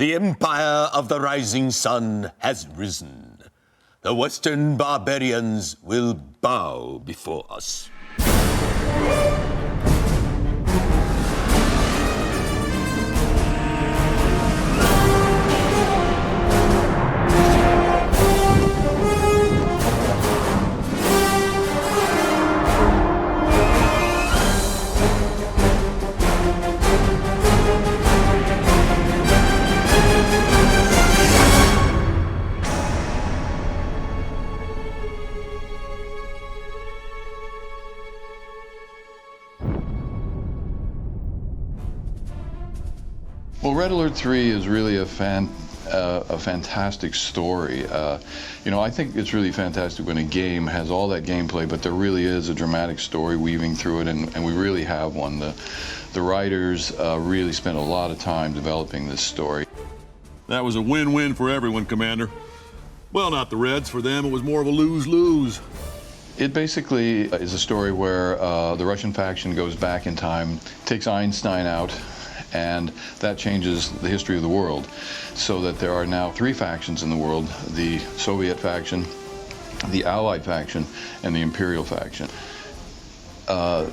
The empire of the rising sun has risen. The Western barbarians will bow before us. Well, Reddit 3 is really a fantastic story. I think it's really fantastic when a game has all that gameplay, but there really is a dramatic story weaving through it, and we really have one. The writers really spent a lot of time developing this story. That was a win-win for everyone, Commander. Well, not the Reds. For them, it was more of a lose-lose. It basically is a story where the Russian faction goes back in time, takes Einstein out, and that changes the history of the world, so that there are now 3 factions in the world: the Soviet faction, the Allied faction, and the Imperial faction.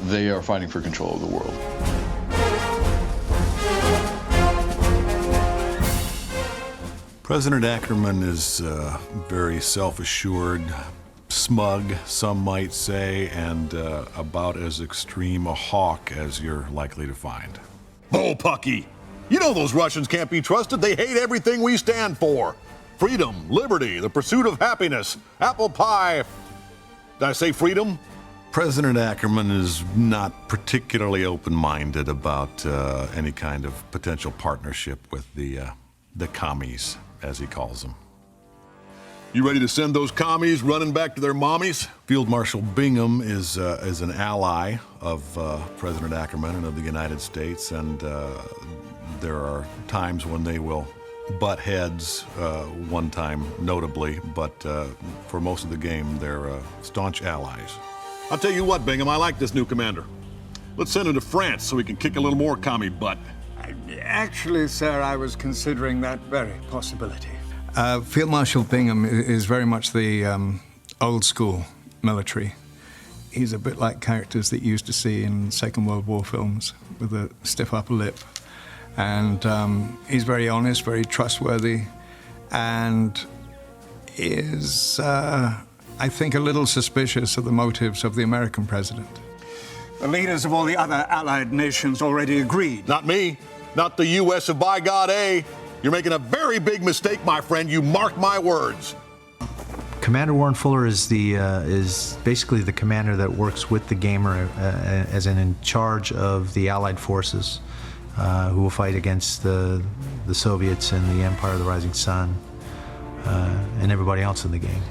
They are fighting for control of the world. President Ackerman is very self-assured, smug, some might say, and about as extreme a hawk as you're likely to find. Bullpucky! You know those Russians can't be trusted. They hate everything we stand for. Freedom, liberty, the pursuit of happiness, apple pie. Did I say freedom? President Ackerman is not particularly open-minded about any kind of potential partnership with the commies, as he calls them. You ready to send those commies running back to their mommies? Field Marshal Bingham is an ally of President Ackerman and of the United States, and there are times when they will butt heads, one time notably, but for most of the game, they're staunch allies. I'll tell you what, Bingham, I like this new commander. Let's send him to France so we can kick a little more commie butt. Actually, sir, I was considering that very possibility. Field Marshal Bingham is very much the old school military. He's a bit like characters that you used to see in Second World War films with a stiff upper lip. And he's very honest, very trustworthy, and is, I think, a little suspicious of the motives of the American president. The leaders of all the other allied nations already agreed. Not me. Not the U.S. of by God A. You're making a very big mistake, my friend. You mark my words. Commander Warren Fuller is basically the commander that works with the gamer as in charge of the Allied forces who will fight against the Soviets and the Empire of the Rising Sun and everybody else in the game.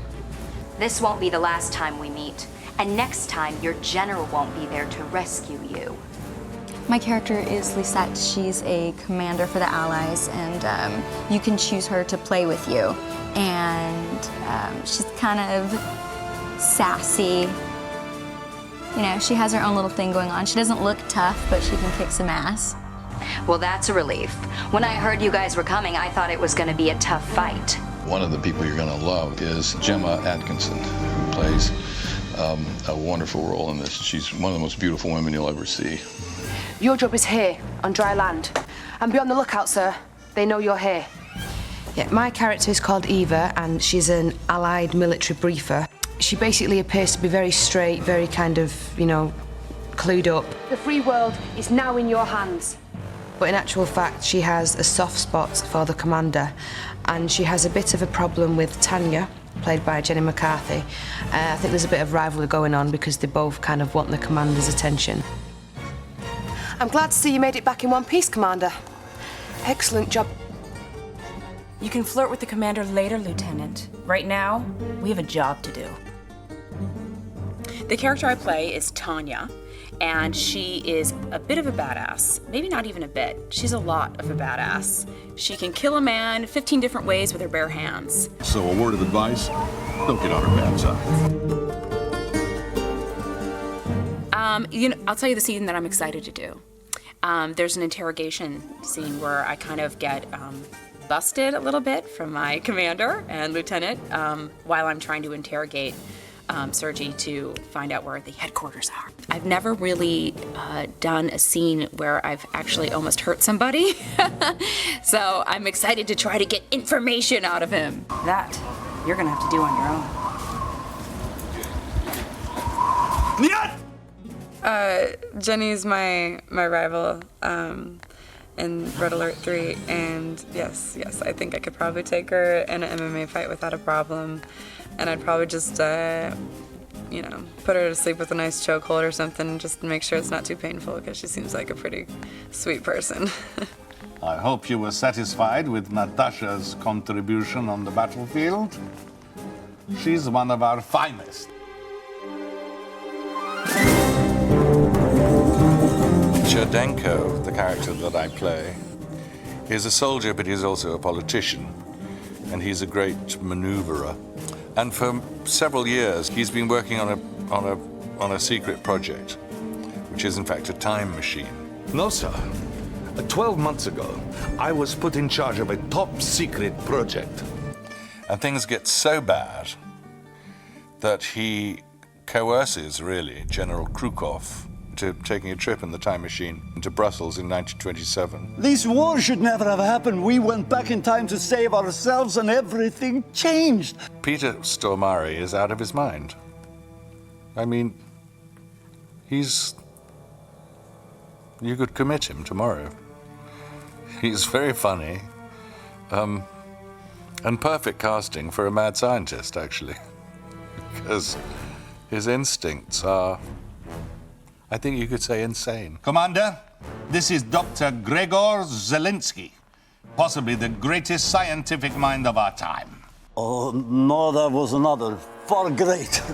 This won't be the last time we meet, and next time your general won't be there to rescue you. My character is Lisette. She's a commander for the Allies, and you can choose her to play with you. And she's kind of sassy. You know, she has her own little thing going on. She doesn't look tough, but she can kick some ass. Well, that's a relief. When I heard you guys were coming, I thought it was going to be a tough fight. One of the people you're going to love is Gemma Atkinson, who plays a wonderful role in this. She's one of the most beautiful women you'll ever see. Your job is here, on dry land. And be on the lookout, sir. They know you're here. Yeah, my character is called Eva, and she's an Allied military briefer. She basically appears to be very straight, very kind of, clued up. The free world is now in your hands. But in actual fact, she has a soft spot for the commander, and she has a bit of a problem with Tanya, played by Jenny McCarthy. I think there's a bit of rivalry going on because they both kind of want the commander's attention. I'm glad to see you made it back in one piece, Commander. Excellent job. You can flirt with the commander later, Lieutenant. Right now, we have a job to do. The character I play is Tanya, and she is a bit of a badass. Maybe not even a bit. She's a lot of a badass. She can kill a man 15 different ways with her bare hands. So a word of advice, don't get on her bad side. I'll tell you the scene that I'm excited to do. There's an interrogation scene where I kind of get busted a little bit from my commander and lieutenant while I'm trying to interrogate Sergi to find out where the headquarters are. I've never really done a scene where I've actually almost hurt somebody, so I'm excited to try to get information out of him. That you're gonna have to do on your own. Jenny's my rival in Red Alert 3, and yes, I think I could probably take her in an MMA fight without a problem, and I'd probably just, put her to sleep with a nice chokehold or something, just to make sure it's not too painful, because she seems like a pretty sweet person. I hope you were satisfied with Natasha's contribution on the battlefield. She's one of our finest. Cherdenko, the character that I play, is a soldier, but he's also a politician, and he's a great maneuverer. And for several years, he's been working on a secret project, which is in fact a time machine. No, sir. 12 months ago, I was put in charge of a top secret project. And things get so bad that he coerces, really, General Krukov to taking a trip in the time machine to Brussels in 1927. This war should never have happened. We went back in time to save ourselves and everything changed. Peter Stormare is out of his mind. I mean, you could commit him tomorrow. He's very funny, and perfect casting for a mad scientist, actually, because his instincts are, I think you could say, insane. Commander, this is Dr. Gregor Zelensky, possibly the greatest scientific mind of our time. Oh, no, there was another, far greater.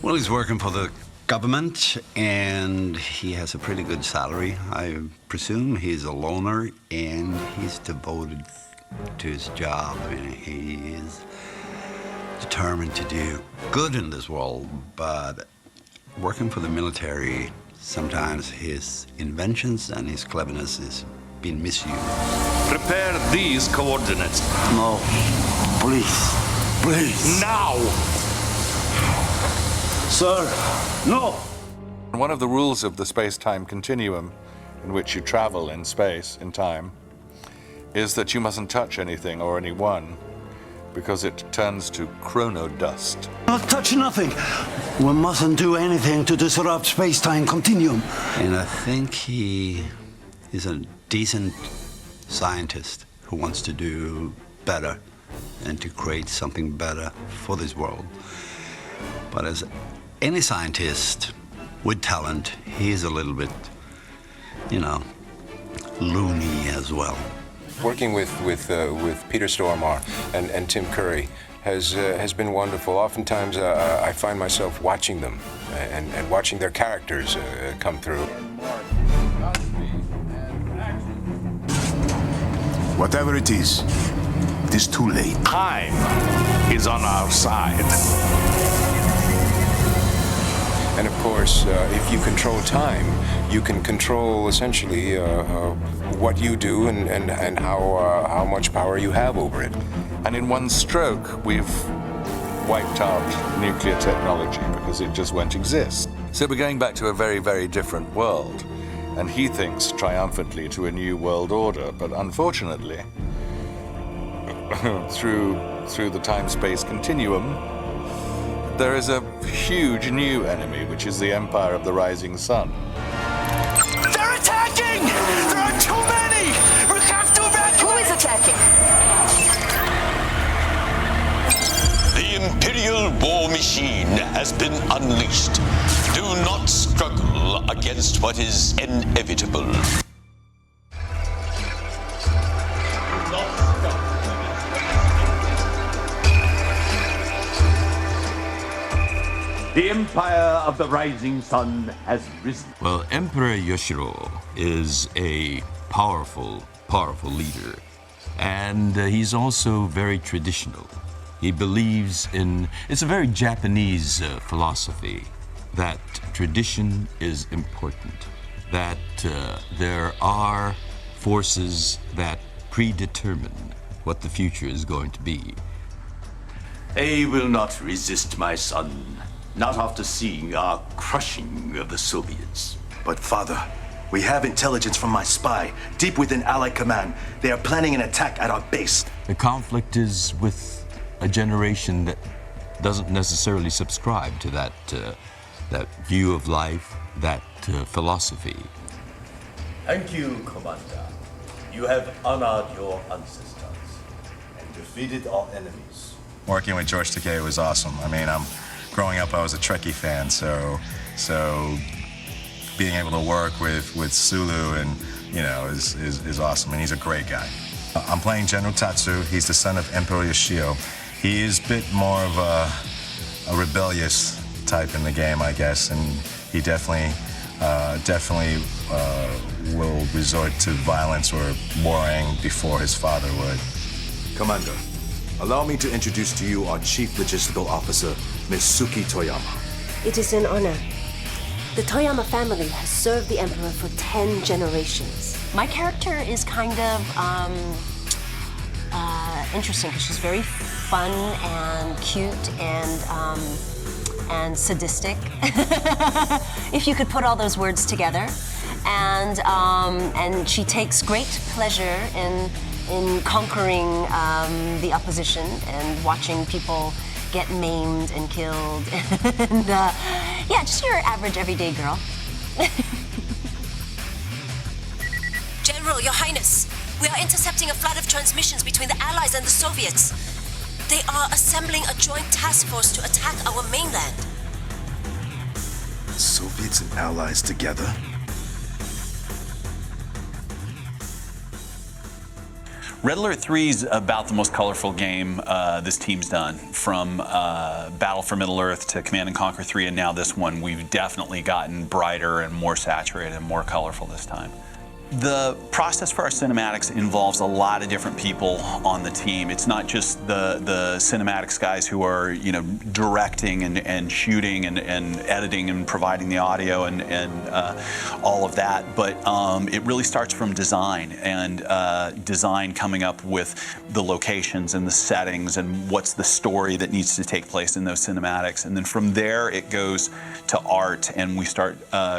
Well, he's working for the government, and he has a pretty good salary. I presume he's a loner, and he's devoted to his job, and he is determined to do good in this world, but working for the military, sometimes his inventions and his cleverness is being misused. Prepare these coordinates. No, please. Now! Sir, no! One of the rules of the space-time continuum, in which you travel in space, in time, is that you mustn't touch anything or anyone, because it turns to chrono dust. Not touch nothing. We mustn't do anything to disrupt space-time continuum. And I think he is a decent scientist who wants to do better and to create something better for this world. But as any scientist with talent, he is a little bit, loony as well. Working with Peter Stormare and Tim Curry has been wonderful. Oftentimes I find myself watching them and watching their characters come through. Whatever it is too late. Time is on our side. And of course, if you control time, you can control essentially what you do and how much power you have over it. And in one stroke, we've wiped out nuclear technology because it just won't exist. So we're going back to a very, very different world. And he thinks triumphantly to a new world order, but unfortunately, through the time-space continuum, there is a huge new enemy, which is the Empire of the Rising Sun. They're attacking! There are too many! We have to evacuate! Who is attacking? The Imperial war machine has been unleashed. Do not struggle against what is inevitable. The Empire of the Rising Sun has risen. Well, Emperor Yoshiro is a powerful leader. And he's also very traditional. He believes in, it's a very Japanese philosophy, that tradition is important, that there are forces that predetermine what the future is going to be. I will not resist my son, not after seeing our crushing of the Soviets. But father, we have intelligence from my spy, deep within Allied command. They are planning an attack at our base. The conflict is with a generation that doesn't necessarily subscribe to that view of life, that philosophy. Thank you, Commander. You have honored your ancestors and defeated our enemies. Working with George Takei was awesome. I mean, growing up, I was a Trekkie fan, so being able to work with Sulu and is awesome, and he's a great guy. I'm playing General Tatsu. He's the son of Emperor Yoshio. He is a bit more of a rebellious type in the game, I guess, and he definitely will resort to violence or warring before his father would. Commander, allow me to introduce to you our Chief Logistical Officer, Ms. Suki Toyama. It is an honor. The Toyama family has served the Emperor for 10 generations. My character is kind of interesting because she's very fun and cute and sadistic, if you could put all those words together. And she takes great pleasure in conquering the opposition and watching people get maimed and killed. And yeah, just your average everyday girl. General, Your Highness, we are intercepting a flood of transmissions between the Allies and the Soviets. They are assembling a joint task force to attack our mainland. Soviets and Allies together? Red Alert 3 is about the most colorful game this team's done. From Battle for Middle-earth to Command & Conquer 3 and now this one, we've definitely gotten brighter and more saturated and more colorful this time. The process for our cinematics involves a lot of different people on the team. It's not just the cinematics guys who are, directing and shooting and editing and providing the audio and all of that, but it really starts from design and design coming up with the locations and the settings and what's the story that needs to take place in those cinematics. And then from there it goes to art, and we start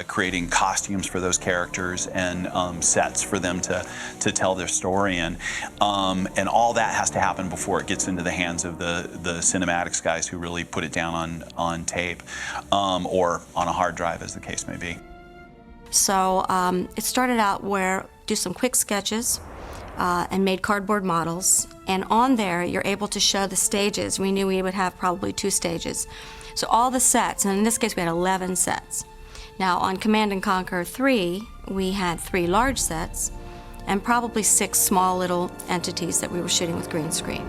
creating costumes for those characters and sets for them to tell their story in. And all that has to happen before it gets into the hands of the cinematics guys who really put it down on tape or on a hard drive, as the case may be. So it started out where do some quick sketches and made cardboard models. And on there, you're able to show the stages. We knew we would have probably 2 stages. So all the sets, and in this case we had 11 sets. Now on Command & Conquer 3, we had 3 large sets and probably 6 small little entities that we were shooting with green screen.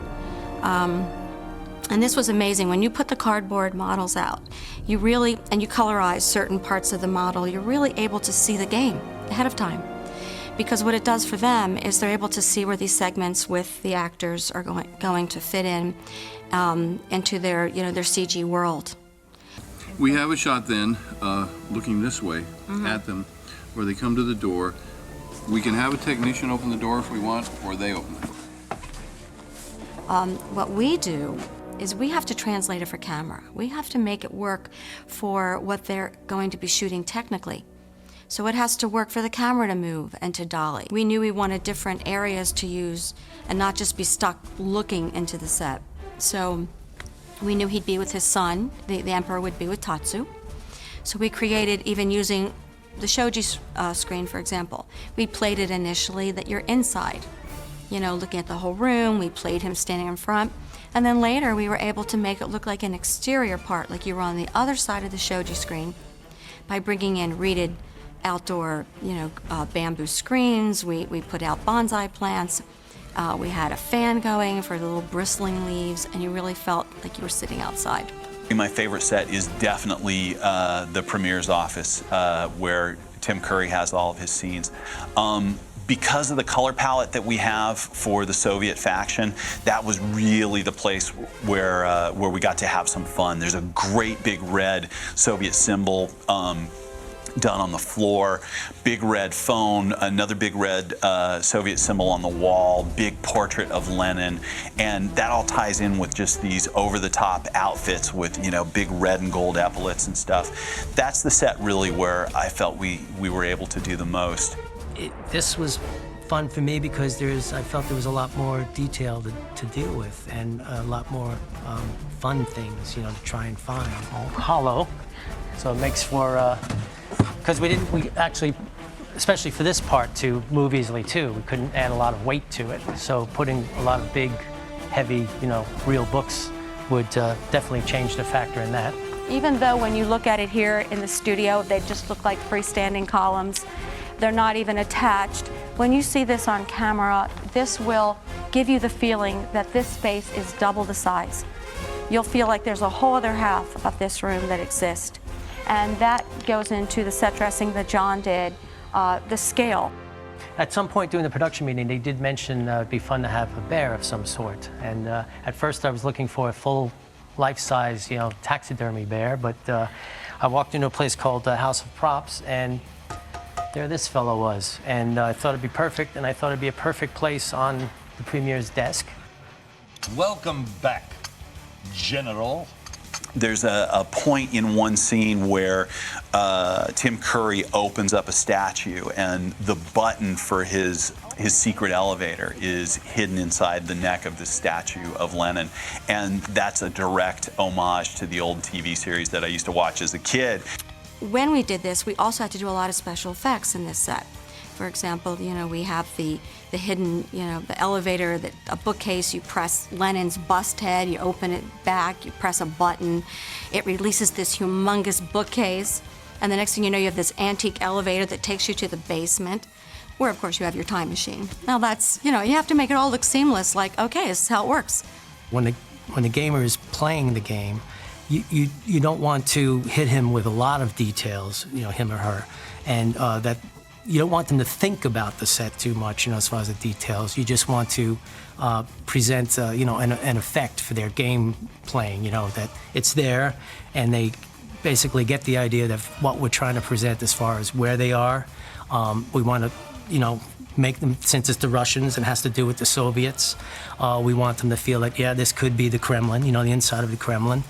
And this was amazing. When you put the cardboard models out, you colorize certain parts of the model, you're really able to see the game ahead of time. Because what it does for them is they're able to see where these segments with the actors are going to fit in into their CG world. We have a shot then, looking this way at them, where they come to the door. We can have a technician open the door if we want, or they open it. What we do is we have to translate it for camera. We have to make it work for what they're going to be shooting technically. So it has to work for the camera to move and to dolly. We knew we wanted different areas to use and not just be stuck looking into the set. So we knew he'd be with his son, the Emperor would be with Tatsu. So we created, even using the shoji screen, for example, we played it initially that you're inside, looking at the whole room. We played him standing in front. And then later we were able to make it look like an exterior part, like you were on the other side of the shoji screen, by bringing in reeded outdoor, bamboo screens. We put out bonsai plants. We had a fan going for the little bristling leaves, and you really felt like you were sitting outside. My favorite set is definitely the Premier's office, where Tim Curry has all of his scenes. Because of the color palette that we have for the Soviet faction, that was really the place where we got to have some fun. There's a great big red Soviet symbol done on the floor, big red phone, another big red Soviet symbol on the wall, big portrait of Lenin, and that all ties in with just these over-the-top outfits with, you know, big red and gold epaulets and stuff. That's the set really where I felt we were able to do the most. This was fun for me because I felt there was a lot more detail to deal with and a lot more fun things, you know, to try and find. Hollow, so it makes for, because we actually, especially for this part, to move easily too. We couldn't add a lot of weight to it, so putting a lot of big, heavy, you know, real books would definitely change the factor in that. Even though when you look at it here in the studio, they just look like freestanding columns, they're not even attached. When you see this on camera, this will give you the feeling that this space is double the size. You'll feel like there's a whole other half of this room that exists. And that goes into the set dressing that John did, the scale. At some point during the production meeting, they did mention it'd be fun to have a bear of some sort. And at first I was looking for a full life-size, you know, taxidermy bear, but I walked into a place called House of Props, and there this fellow was. And I thought it'd be perfect, and I thought it'd be a perfect place on the Premier's desk. Welcome back, General. There's a point in one scene where Tim Curry opens up a statue, and the button for his secret elevator is hidden inside the neck of the statue of Lenin. And that's a direct homage to the old TV series that I used to watch as a kid. When we did this, we also had to do a lot of special effects in this set. For example, you know, we have the hidden, you know, the elevator, a bookcase, you press Lenin's bust head, you open it back, you press a button, it releases this humongous bookcase, and the next thing you know, you have this antique elevator that takes you to the basement, where of course you have your time machine. Now that's, you know, you have to make it all look seamless, like, okay, this is how it works. When the gamer is playing the game, you don't want to hit him with a lot of details, you know, him or her, and that you don't want them to think about the set too much, you know, as far as the details. You just want to present, you know, an effect for their game playing, you know, that it's there, and they basically get the idea of what we're trying to present as far as where they are. We want to, you know, make them, since it's the Russians and has to do with the Soviets, we want them to feel like, yeah, this could be the Kremlin, you know, the inside of the Kremlin.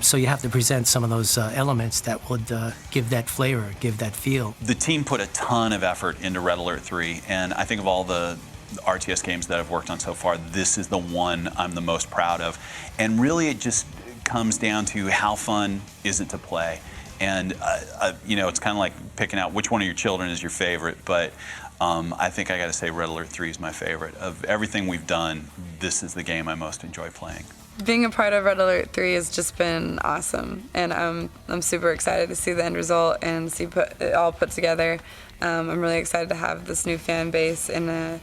So you have to present some of those elements that would give that flavor, give that feel. The team put a ton of effort into Red Alert 3, and I think of all the RTS games that I've worked on so far, this is the one I'm the most proud of. And really it just comes down to how fun is it to play. And, you know, it's kind of like picking out which one of your children is your favorite, but I think I got to say Red Alert 3 is my favorite. Of everything we've done, this is the game I most enjoy playing. Being a part of Red Alert 3 has just been awesome, and I'm super excited to see the end result and see it all put together. I'm really excited to have this new fan base, and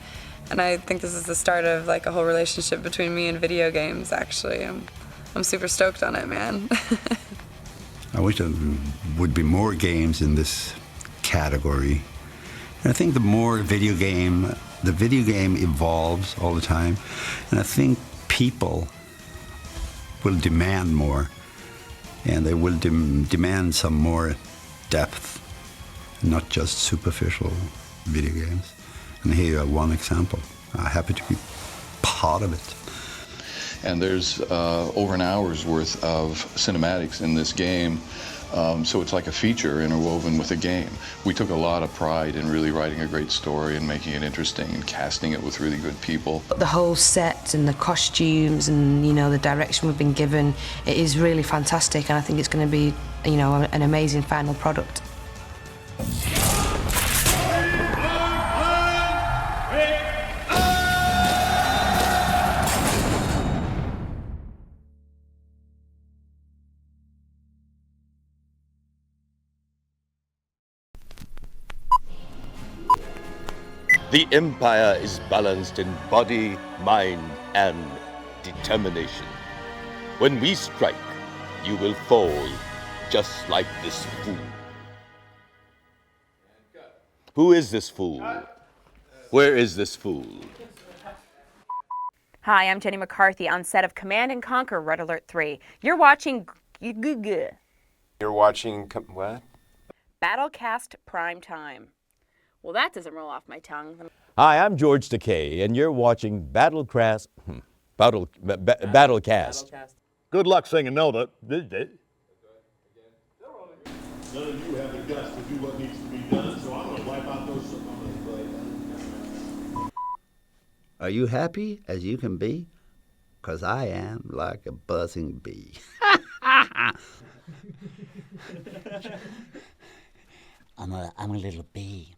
I think this is the start of like a whole relationship between me and video games. Actually, I'm super stoked on it, man. I wish there would be more games in this category. And I think the more the video game evolves all the time, and I think people will demand more, and they will demand some more depth, not just superficial video games. And here you have one example. I'm happy to be part of it. And there's over an hour's worth of cinematics in this game, so it's like a feature interwoven with a game. We took a lot of pride in really writing a great story and making it interesting and casting it with really good people. The whole set and the costumes and, you know, the direction we've been given, it is really fantastic, and I think it's going to be, you know, an amazing final product. The Empire is balanced in body, mind, and determination. When we strike, you will fall, just like this fool. Who is this fool? Where is this fool? Hi, I'm Jenny McCarthy on set of Command & Conquer Red Alert 3. You're watching... You're watching... what? Battlecast Primetime. Well, that doesn't roll off my tongue. Hi, I'm George Takei, and you're watching Battlecast. Battlecast. Good luck singing no to. None of you have the guts to do what needs to be done, so I'm going to wipe out those. Are you happy as you can be? 'Cause I am like a buzzing bee. I'm a little bee.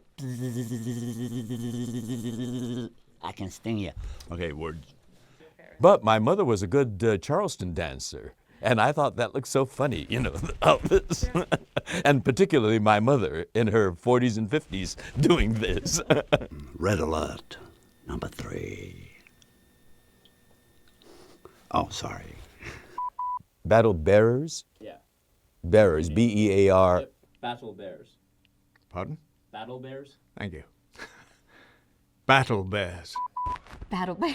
I can sting you. Okay, words. But my mother was a good Charleston dancer, and I thought that looked so funny, you know, all this. And particularly my mother in her 40s and 50s doing this. Red Alert, number 3. Oh, sorry. Battle Bearers? Yeah. Bearers, B-E-A-R. Yep. Battle Bears. Pardon? Battle Bears. Thank you. Battle Bears. Battle Bear.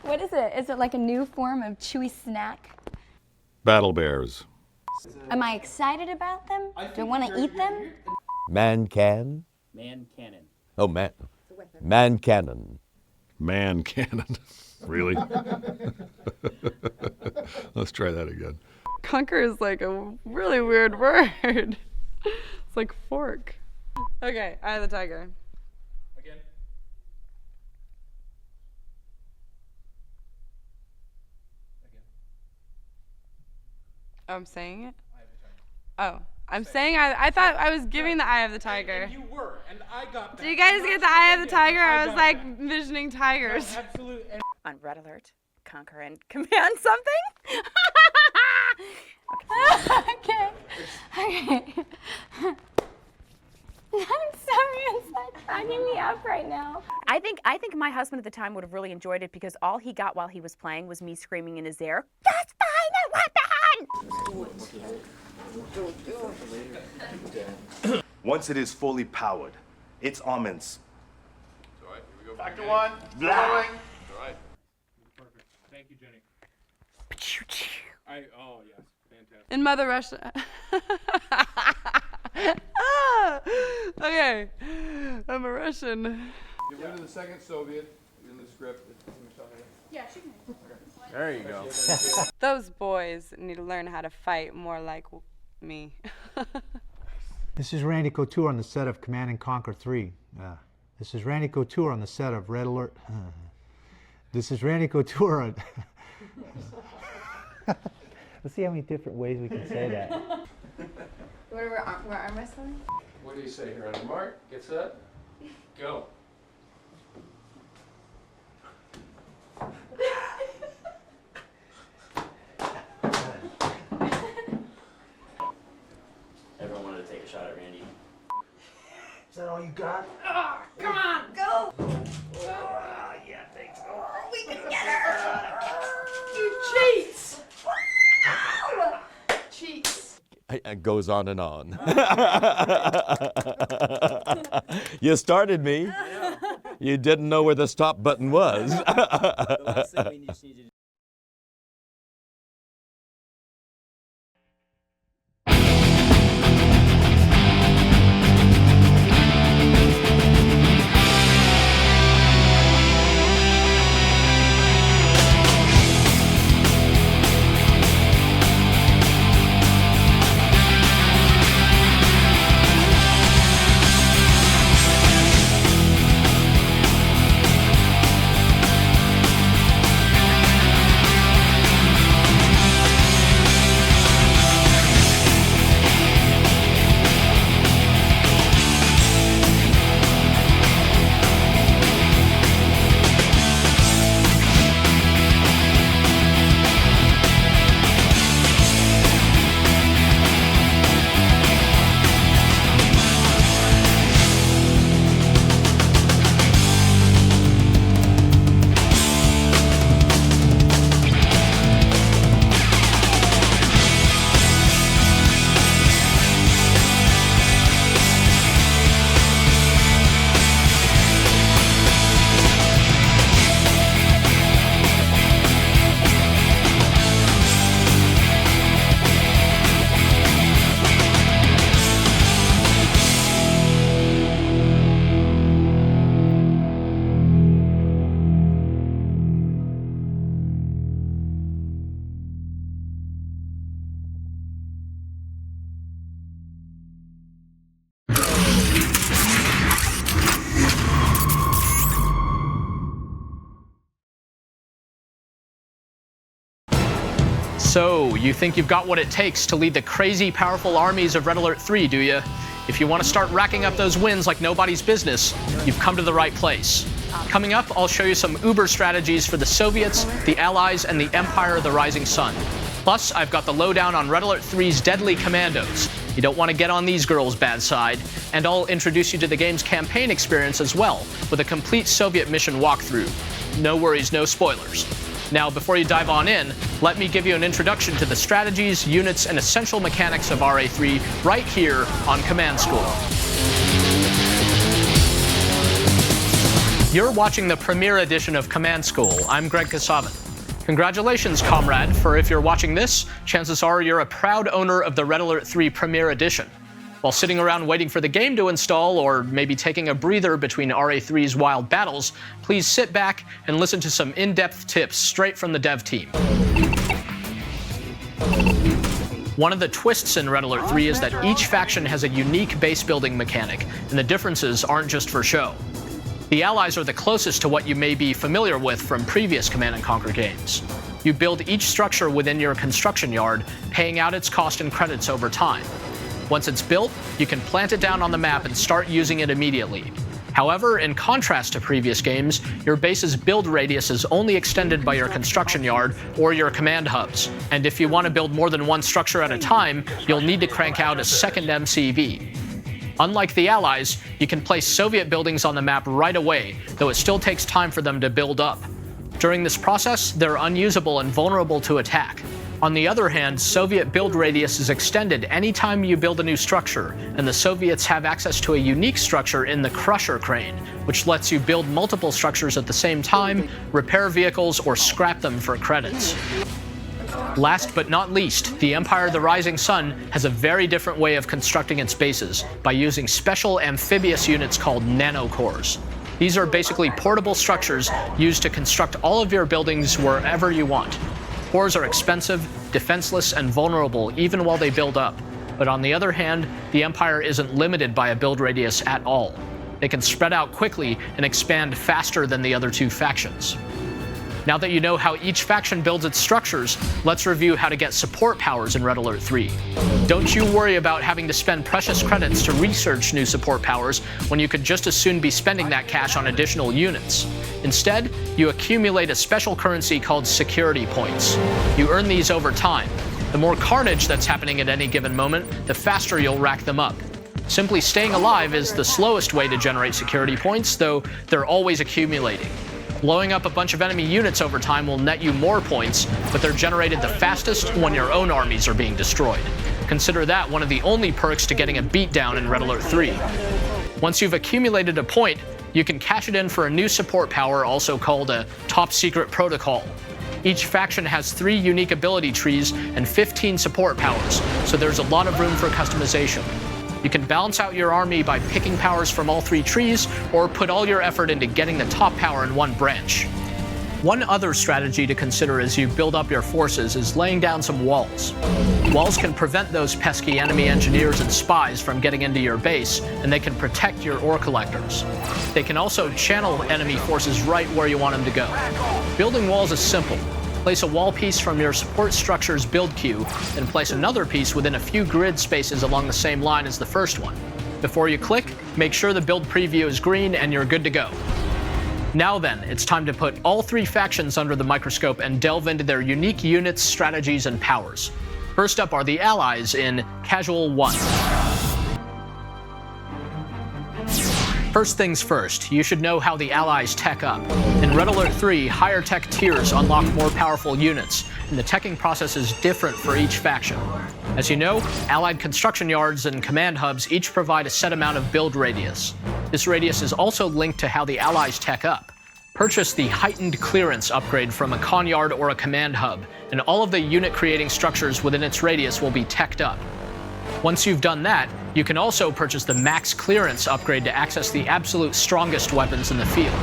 What is it? Is it like a new form of chewy snack? Battle Bears. Am I excited about them? Do I want to eat them? Man Can? Man Cannon. Oh, man. Man Cannon. Man Cannon. Really? Let's try that again. Conquer is like a really weird word. It's like fork. Okay, Eye of the Tiger. Again. Oh, I'm saying it? Oh, I'm saying I thought I was giving the Eye of the Tiger. And you were, and I got that. Do you guys get the Eye of the Tiger? I was like envisioning tigers. No, absolutely. On Red Alert, Conquer and Command something? Okay. I'm sorry, it's like cracking me up right now. I think my husband at the time would have really enjoyed it because all he got while he was playing was me screaming in his ear, "That's behind the weapon!" Once it is fully powered, its armaments. All right, here we go. Factor one. Blah. All right. Perfect. Thank you, Jenny. Oh, yes. Fantastic. In Mother Russia. Okay, I'm a Russian. Get rid of the second Soviet in the script. Yeah, she can. There you go. Those boys need to learn how to fight more like me. This is Randy Couture on the set of Command & Conquer 3. This is Randy Couture on the set of Red Alert. This is Randy Couture on... Let's see how many different ways we can say that. We're arm wrestling? What do you say here? On the mark, get set, go. Everyone wanted to take a shot at Randy. Is that all you got? Oh, come on, go! Yeah, thanks. We can get her! You cheats! Wow! Cheats. It goes on and on. You started me. You didn't know where the stop button was. The last thing we need to So, you think you've got what it takes to lead the crazy powerful armies of Red Alert 3, do you? If you want to start racking up those wins like nobody's business, you've come to the right place. Coming up, I'll show you some uber strategies for the Soviets, the Allies, and the Empire of the Rising Sun. Plus, I've got the lowdown on Red Alert 3's deadly commandos. You don't want to get on these girls' bad side. And I'll introduce you to the game's campaign experience as well, with a complete Soviet mission walkthrough. No worries, no spoilers. Now, before you dive on in, let me give you an introduction to the strategies, units, and essential mechanics of RA3 right here on Command School. You're watching the premiere edition of Command School. I'm Greg Kasavin. Congratulations, comrade, for if you're watching this, chances are you're a proud owner of the Red Alert 3 Premiere Edition. While sitting around waiting for the game to install, or maybe taking a breather between RA3's wild battles, please sit back and listen to some in-depth tips straight from the dev team. One of the twists in Red Alert 3 is that each faction has a unique base building mechanic, and the differences aren't just for show. The Allies are the closest to what you may be familiar with from previous Command & Conquer games. You build each structure within your construction yard, paying out its cost in credits over time. Once it's built, you can plant it down on the map and start using it immediately. However, in contrast to previous games, your base's build radius is only extended by your construction yard or your command hubs. And if you want to build more than one structure at a time, you'll need to crank out a second MCV. Unlike the Allies, you can place Soviet buildings on the map right away, though it still takes time for them to build up. During this process, they're unusable and vulnerable to attack. On the other hand, Soviet build radius is extended anytime you build a new structure, and the Soviets have access to a unique structure in the Crusher Crane, which lets you build multiple structures at the same time, repair vehicles, or scrap them for credits. Last but not least, the Empire of the Rising Sun has a very different way of constructing its bases by using special amphibious units called nanocores. These are basically portable structures used to construct all of your buildings wherever you want. Cores are expensive, defenseless, and vulnerable even while they build up. But on the other hand, the Empire isn't limited by a build radius at all. They can spread out quickly and expand faster than the other two factions. Now that you know how each faction builds its structures, let's review how to get support powers in Red Alert 3. Don't you worry about having to spend precious credits to research new support powers when you could just as soon be spending that cash on additional units. Instead, you accumulate a special currency called security points. You earn these over time. The more carnage that's happening at any given moment, the faster you'll rack them up. Simply staying alive is the slowest way to generate security points, though they're always accumulating. Blowing up a bunch of enemy units over time will net you more points, but they're generated the fastest when your own armies are being destroyed. Consider that one of the only perks to getting a beatdown in Red Alert 3. Once you've accumulated a point, you can cash it in for a new support power, also called a top secret protocol. Each faction has 3 unique ability trees and 15 support powers, so there's a lot of room for customization. You can balance out your army by picking powers from all 3 trees, or put all your effort into getting the top power in one branch. One other strategy to consider as you build up your forces is laying down some walls. Walls can prevent those pesky enemy engineers and spies from getting into your base, and they can protect your ore collectors. They can also channel enemy forces right where you want them to go. Building walls is simple. Place a wall piece from your support structure's build queue, and place another piece within a few grid spaces along the same line as the first one. Before you click, make sure the build preview is green and you're good to go. Now then, it's time to put all 3 factions under the microscope and delve into their unique units, strategies, and powers. First up are the Allies in Casual 1. First things first, you should know how the Allies tech up. In Red Alert 3, higher tech tiers unlock more powerful units, and the teching process is different for each faction. As you know, Allied construction yards and command hubs each provide a set amount of build radius. This radius is also linked to how the Allies tech up. Purchase the heightened clearance upgrade from a con yard or a command hub, and all of the unit creating structures within its radius will be teched up. Once you've done that, you can also purchase the max clearance upgrade to access the absolute strongest weapons in the field.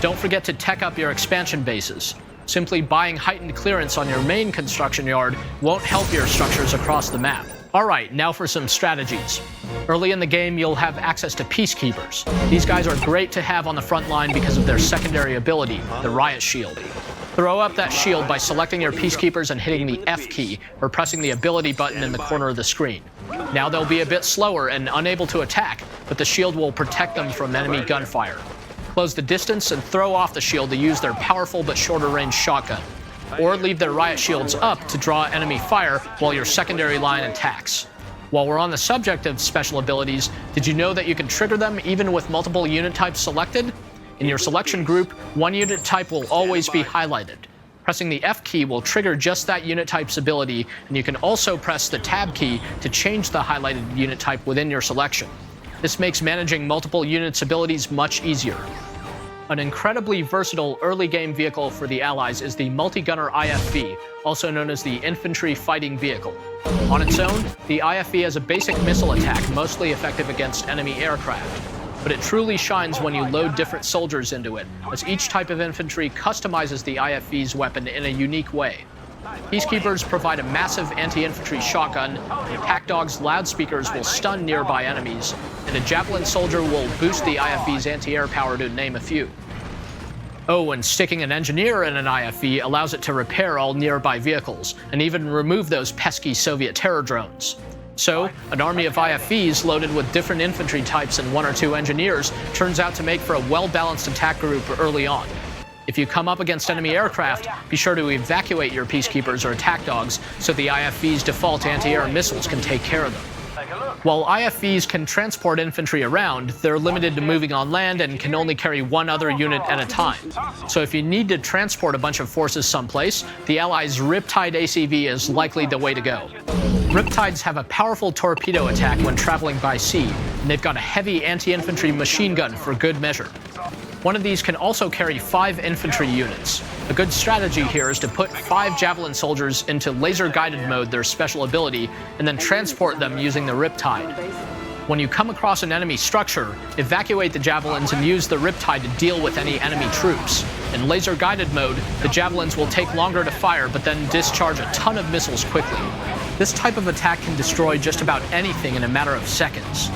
Don't forget to tech up your expansion bases. Simply buying heightened clearance on your main construction yard won't help your structures across the map. Alright, now for some strategies. Early in the game, you'll have access to Peacekeepers. These guys are great to have on the front line because of their secondary ability, the Riot Shield. Throw up that shield by selecting your peacekeepers and hitting the F key, or pressing the ability button in the corner of the screen. Now they'll be a bit slower and unable to attack, but the shield will protect them from enemy gunfire. Close the distance and throw off the shield to use their powerful but shorter range shotgun. Or leave their riot shields up to draw enemy fire while your secondary line attacks. While we're on the subject of special abilities, did you know that you can trigger them even with multiple unit types selected? In your selection group, one unit type will always be highlighted. Pressing the F key will trigger just that unit type's ability, and you can also press the Tab key to change the highlighted unit type within your selection. This makes managing multiple units' abilities much easier. An incredibly versatile early game vehicle for the Allies is the multi-gunner IFV, also known as the Infantry Fighting Vehicle. On its own, the IFV has a basic missile attack mostly effective against enemy aircraft. But it truly shines when you load different soldiers into it, as each type of infantry customizes the IFV's weapon in a unique way. Peacekeepers provide a massive anti-infantry shotgun, attack dogs' loudspeakers will stun nearby enemies, and a javelin soldier will boost the IFV's anti-air power, to name a few. Oh, and sticking an engineer in an IFV allows it to repair all nearby vehicles, and even remove those pesky Soviet terror drones. So, an army of IFVs loaded with different infantry types and 1 or 2 engineers turns out to make for a well-balanced attack group early on. If you come up against enemy aircraft, be sure to evacuate your peacekeepers or attack dogs so the IFV's default anti-air missiles can take care of them. While IFVs can transport infantry around, they're limited to moving on land and can only carry 1 other unit at a time. So if you need to transport a bunch of forces someplace, the Allies' Riptide ACV is likely the way to go. Riptides have a powerful torpedo attack when traveling by sea, and they've got a heavy anti-infantry machine gun for good measure. One of these can also carry 5 infantry units. A good strategy here is to put 5 javelin soldiers into laser-guided mode, their special ability, and then transport them using the Riptide. When you come across an enemy structure, evacuate the javelins and use the Riptide to deal with any enemy troops. In laser-guided mode, the javelins will take longer to fire, but then discharge a ton of missiles quickly. This type of attack can destroy just about anything in a matter of seconds.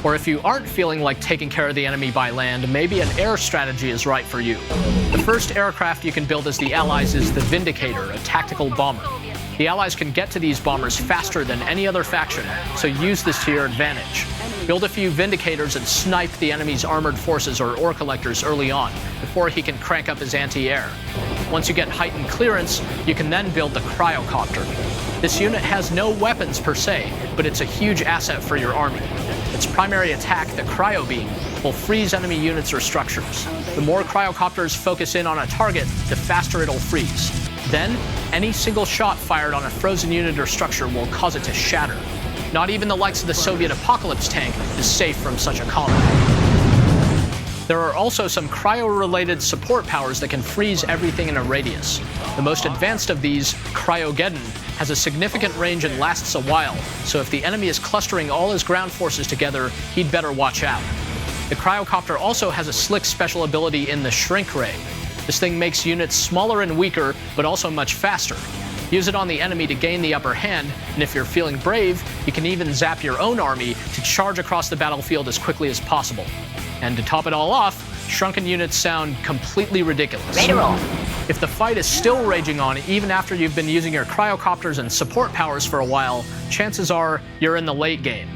Or if you aren't feeling like taking care of the enemy by land, maybe an air strategy is right for you. The first aircraft you can build as the Allies is the Vindicator, a tactical bomber. The Allies can get to these bombers faster than any other faction, so use this to your advantage. Build a few Vindicators and snipe the enemy's armored forces or ore collectors early on, before he can crank up his anti-air. Once you get heightened clearance, you can then build the Cryocopter. This unit has no weapons per se, but it's a huge asset for your army. Its primary attack, the Cryo Beam, will freeze enemy units or structures. The more Cryocopters focus in on a target, the faster it'll freeze. Then, any single shot fired on a frozen unit or structure will cause it to shatter. Not even the likes of the Soviet Apocalypse tank is safe from such a combat. There are also some cryo-related support powers that can freeze everything in a radius. The most advanced of these, Cryogeddon, has a significant range and lasts a while, so if the enemy is clustering all his ground forces together, he'd better watch out. The Cryocopter also has a slick special ability in the Shrink Ray. This thing makes units smaller and weaker, but also much faster. Use it on the enemy to gain the upper hand, and if you're feeling brave, you can even zap your own army to charge across the battlefield as quickly as possible. And to top it all off, shrunken units sound completely ridiculous. Ready to roll. If the fight is still raging on even after you've been using your Cryocopters and support powers for a while, chances are you're in the late game.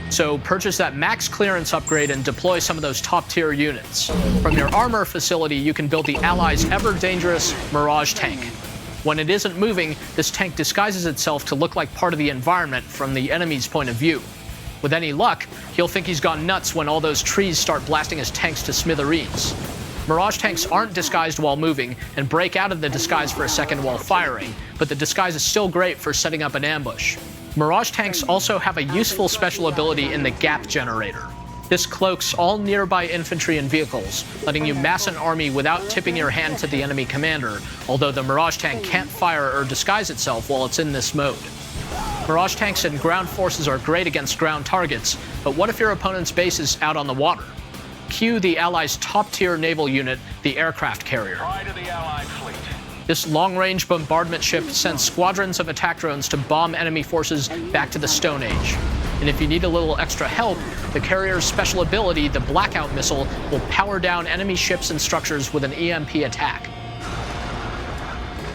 So purchase that max clearance upgrade and deploy some of those top-tier units. From your armor facility, you can build the Allies' ever-dangerous Mirage tank. When it isn't moving, this tank disguises itself to look like part of the environment from the enemy's point of view. With any luck, he'll think he's gone nuts when all those trees start blasting his tanks to smithereens. Mirage tanks aren't disguised while moving and break out of the disguise for a second while firing, but the disguise is still great for setting up an ambush. Mirage tanks also have a useful special ability in the Gap Generator. This cloaks all nearby infantry and vehicles, letting you mass an army without tipping your hand to the enemy commander, although the Mirage tank can't fire or disguise itself while it's in this mode. Mirage tanks and ground forces are great against ground targets, but what if your opponent's base is out on the water? Cue the Allies' top-tier naval unit, the aircraft carrier. This long-range bombardment ship sends squadrons of attack drones to bomb enemy forces back to the Stone Age. And if you need a little extra help, the carrier's special ability, the Blackout Missile, will power down enemy ships and structures with an EMP attack.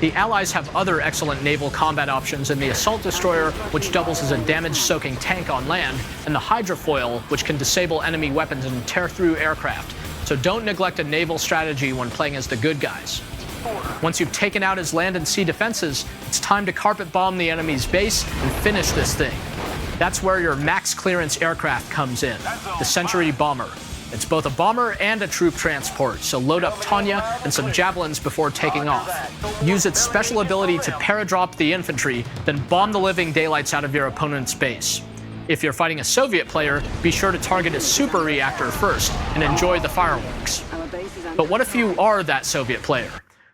The Allies have other excellent naval combat options in the assault destroyer, which doubles as a damage-soaking tank on land, and the hydrofoil, which can disable enemy weapons and tear through aircraft. So don't neglect a naval strategy when playing as the good guys. Once you've taken out his land and sea defenses, it's time to carpet bomb the enemy's base and finish this thing. That's where your max clearance aircraft comes in, the Century Bomber. It's both a bomber and a troop transport, so load up Tanya and some javelins before taking off. Use its special ability to paradrop the infantry, then bomb the living daylights out of your opponent's base. If you're fighting a Soviet player, be sure to target his super reactor first and enjoy the fireworks. But what if you are that Soviet player?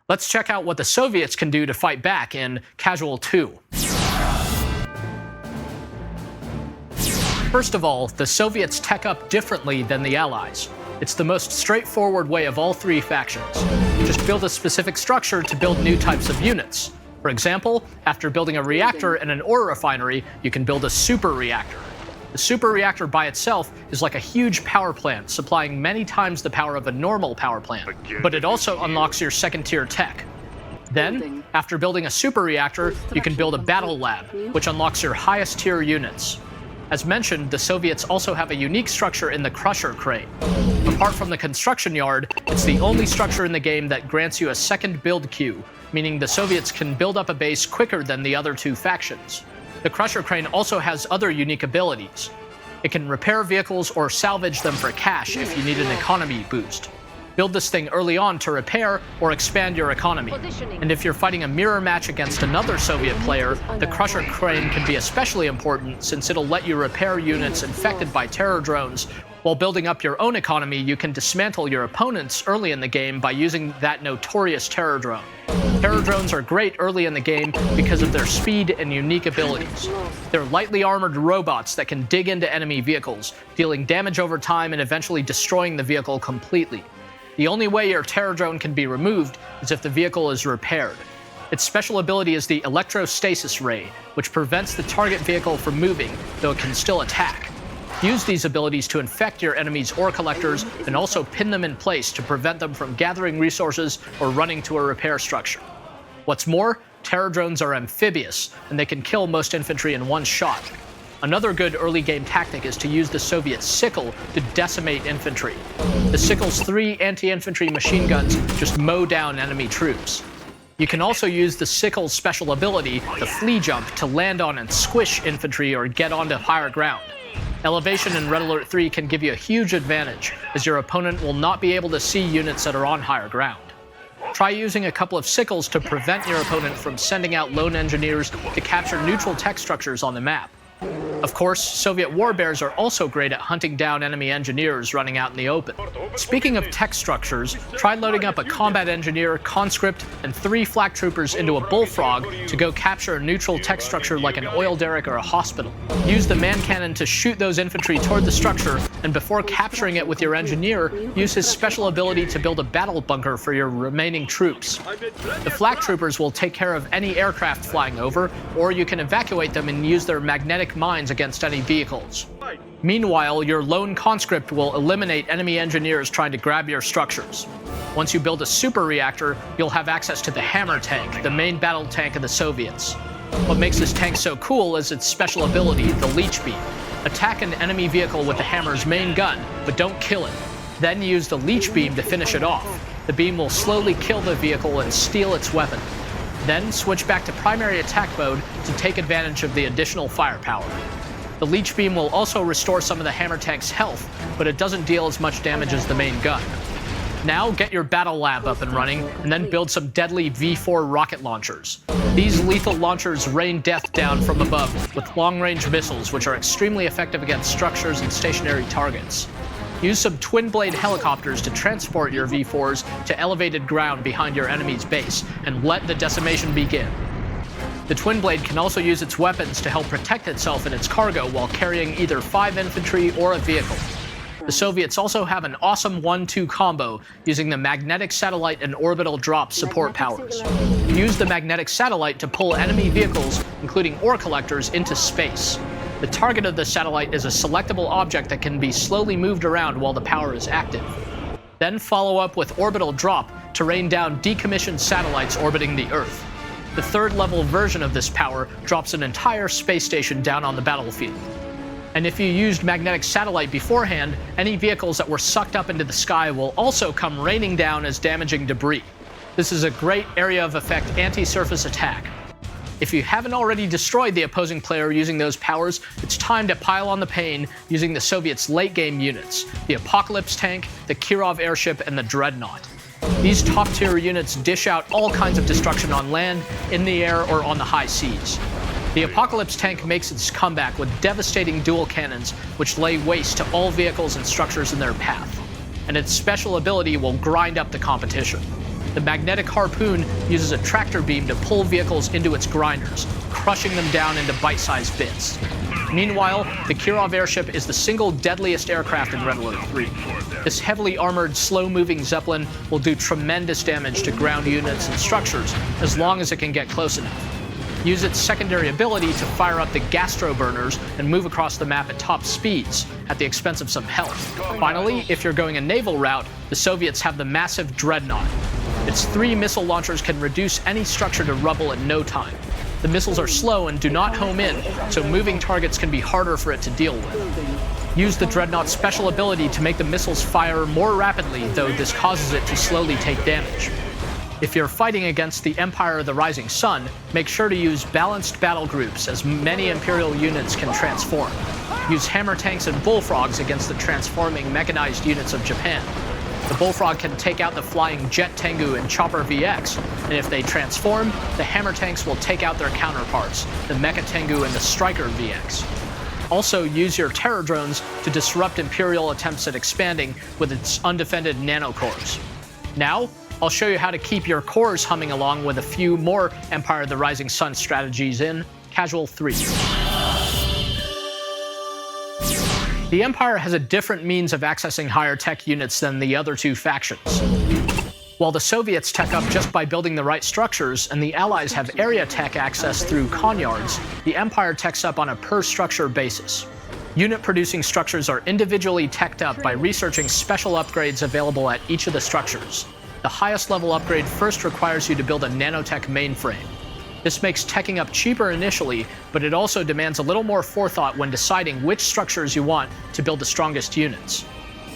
Let's check out what the Soviets can do to fight back in Casual 2. First of all, the Soviets tech up differently than the Allies. It's the most straightforward way of all three factions. Just build a specific structure to build new types of units. For example, after building a reactor and an ore refinery, you can build a super reactor. The super reactor by itself is like a huge power plant, supplying many times the power of a normal power plant, but it also unlocks your second-tier tech. Then, after building a super reactor, you can build a battle lab, which unlocks your highest-tier units. As mentioned, the Soviets also have a unique structure in the Crusher Crane. Apart from the construction yard, it's the only structure in the game that grants you a second build queue, meaning the Soviets can build up a base quicker than the other two factions. The Crusher Crane also has other unique abilities. It can repair vehicles or salvage them for cash if you need an economy boost. Build this thing early on to repair or expand your economy. And if you're fighting a mirror match against another Soviet player, the Crusher Crane can be especially important since it'll let you repair units infected by terror drones. While building up your own economy, you can dismantle your opponents early in the game by using that notorious terror drone. Terror drones are great early in the game because of their speed and unique abilities. They're lightly armored robots that can dig into enemy vehicles, dealing damage over time and eventually destroying the vehicle completely. The only way your terror drone can be removed is if the vehicle is repaired. Its special ability is the electrostasis ray, which prevents the target vehicle from moving, though it can still attack. Use these abilities to infect your enemy's ore collectors and also pin them in place to prevent them from gathering resources or running to a repair structure. What's more, terror drones are amphibious, and they can kill most infantry in one shot. Another good early game tactic is to use the Soviet sickle to decimate infantry. The sickle's 3 anti-infantry machine guns just mow down enemy troops. You can also use the sickle's special ability, the flea jump, to land on and squish infantry or get onto higher ground. Elevation in Red Alert 3 can give you a huge advantage, as your opponent will not be able to see units that are on higher ground. Try using a couple of sickles to prevent your opponent from sending out lone engineers to capture neutral tech structures on the map. Of course, Soviet warbears are also great at hunting down enemy engineers running out in the open. Speaking of tech structures, try loading up a combat engineer, conscript, and 3 flak troopers into a bullfrog to go capture a neutral tech structure like an oil derrick or a hospital. Use the man cannon to shoot those infantry toward the structure, and before capturing it with your engineer, use his special ability to build a battle bunker for your remaining troops. The flak troopers will take care of any aircraft flying over, or you can evacuate them and use their magnetic mines against any vehicles. Meanwhile, your lone conscript will eliminate enemy engineers trying to grab your structures. Once you build a super reactor, you'll have access to the hammer tank, the main battle tank of the Soviets. What makes this tank so cool is its special ability, the leech beam. Attack an enemy vehicle with the hammer's main gun, but don't kill it. Then use the leech beam to finish it off. The beam will slowly kill the vehicle and steal its weapon. Then switch back to primary attack mode to take advantage of the additional firepower. The leech beam will also restore some of the hammer tank's health, but it doesn't deal as much damage as the main gun. Now get your battle lab up and running, and then build some deadly V4 rocket launchers. These lethal launchers rain death down from above with long-range missiles, which are extremely effective against structures and stationary targets. Use some twin-blade helicopters to transport your V4s to elevated ground behind your enemy's base, and let the decimation begin. The twin blade can also use its weapons to help protect itself and its cargo while carrying either 5 infantry or a vehicle. The Soviets also have an awesome 1-2 combo using the magnetic satellite and orbital drop support powers. Use the magnetic satellite to pull enemy vehicles, including ore collectors, into space. The target of the satellite is a selectable object that can be slowly moved around while the power is active. Then follow up with orbital drop to rain down decommissioned satellites orbiting the Earth. The third-level version of this power drops an entire space station down on the battlefield. And if you used magnetic satellite beforehand, any vehicles that were sucked up into the sky will also come raining down as damaging debris. This is a great area of effect anti-surface attack. If you haven't already destroyed the opposing player using those powers, it's time to pile on the pain using the Soviets' late-game units, the Apocalypse tank, the Kirov airship, and the Dreadnought. These top-tier units dish out all kinds of destruction on land, in the air, or on the high seas. The Apocalypse tank makes its comeback with devastating dual cannons, which lay waste to all vehicles and structures in their path. And its special ability will grind up the competition. The magnetic harpoon uses a tractor beam to pull vehicles into its grinders, crushing them down into bite-sized bits. Meanwhile, the Kirov airship is the single deadliest aircraft in Red Alert 3. This heavily armored, slow-moving Zeppelin will do tremendous damage to ground units and structures as long as it can get close enough. Use its secondary ability to fire up the gastro burners and move across the map at top speeds, at the expense of some health. Finally, if you're going a naval route, the Soviets have the massive Dreadnought. Its 3 missile launchers can reduce any structure to rubble in no time. The missiles are slow and do not home in, so moving targets can be harder for it to deal with. Use the Dreadnought's special ability to make the missiles fire more rapidly, though this causes it to slowly take damage. If you're fighting against the Empire of the Rising Sun, make sure to use balanced battle groups, as many Imperial units can transform. Use hammer tanks and bullfrogs against the transforming mechanized units of Japan. The bullfrog can take out the flying Jet Tengu and Chopper VX, and if they transform, the hammer tanks will take out their counterparts, the Mecha Tengu and the Striker VX. Also, use your terror drones to disrupt Imperial attempts at expanding with its undefended nanocores. Now, I'll show you how to keep your cores humming along with a few more Empire of the Rising Sun strategies in Casual 3. The Empire has a different means of accessing higher tech units than the other 2 factions. While the Soviets tech up just by building the right structures, and the Allies have area tech access through Konyards, the Empire techs up on a per-structure basis. Unit-producing structures are individually teched up by researching special upgrades available at each of the structures. The highest level upgrade first requires you to build a nanotech mainframe. This makes teching up cheaper initially, but it also demands a little more forethought when deciding which structures you want to build the strongest units.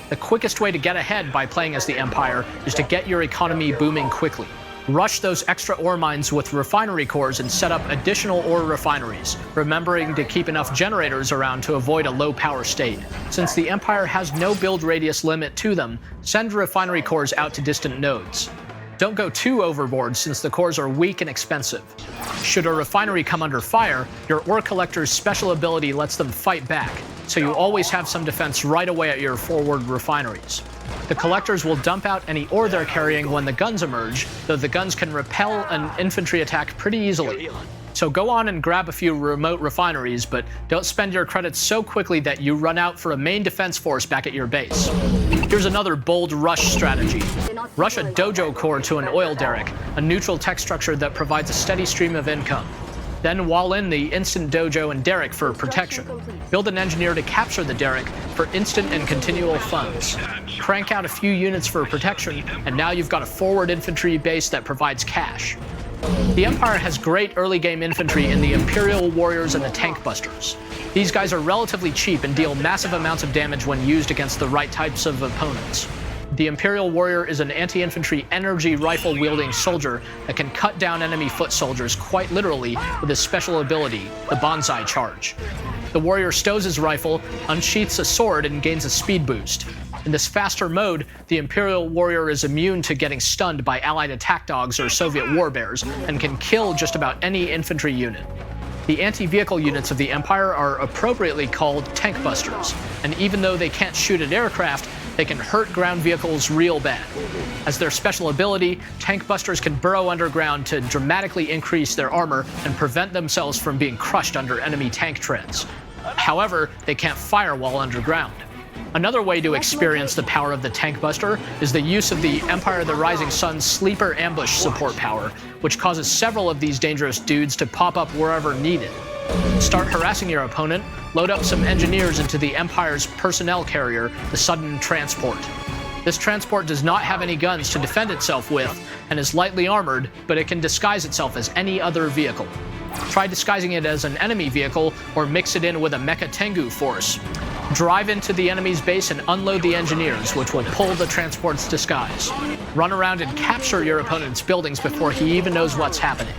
The quickest way to get ahead by playing as the Empire is to get your economy booming quickly. Rush those extra ore mines with refinery cores and set up additional ore refineries, remembering to keep enough generators around to avoid a low power state. Since the Empire has no build radius limit to them, send refinery cores out to distant nodes. Don't go too overboard since the cores are weak and expensive. Should a refinery come under fire, your ore collector's special ability lets them fight back, so you always have some defense right away at your forward refineries. The collectors will dump out any ore they're carrying when the guns emerge, though the guns can repel an infantry attack pretty easily. So go on and grab a few remote refineries, but don't spend your credits so quickly that you run out for a main defense force back at your base. Here's another bold rush strategy. Rush a dojo core to an oil derrick, a neutral tech structure that provides a steady stream of income. Then wall in the instant dojo and derrick for protection. Build an engineer to capture the derrick for instant and continual funds. Crank out a few units for protection, and now you've got a forward infantry base that provides cash. The Empire has great early game infantry in the Imperial Warriors and the Tank Busters. These guys are relatively cheap and deal massive amounts of damage when used against the right types of opponents. The Imperial Warrior is an anti-infantry energy rifle-wielding soldier that can cut down enemy foot soldiers quite literally with his special ability, the Bonsai Charge. The warrior stows his rifle, unsheaths a sword, and gains a speed boost. In this faster mode, the Imperial Warrior is immune to getting stunned by Allied attack dogs or Soviet war bears, and can kill just about any infantry unit. The anti-vehicle units of the Empire are appropriately called Tank Busters, and even though they can't shoot at aircraft, they can hurt ground vehicles real bad. As their special ability, Tank Busters can burrow underground to dramatically increase their armor and prevent themselves from being crushed under enemy tank treads. However, they can't fire while underground. Another way to experience the power of the Tank Buster is the use of the Empire of the Rising Sun's Sleeper Ambush support power, which causes several of these dangerous dudes to pop up wherever needed. Start harassing your opponent, load up some engineers into the Empire's personnel carrier, the Sudden Transport. This transport does not have any guns to defend itself with and is lightly armored, but it can disguise itself as any other vehicle. Try disguising it as an enemy vehicle or mix it in with a Mecha Tengu force. Drive into the enemy's base and unload the engineers, which will pull the transport's disguise. Run around and capture your opponent's buildings before he even knows what's happening.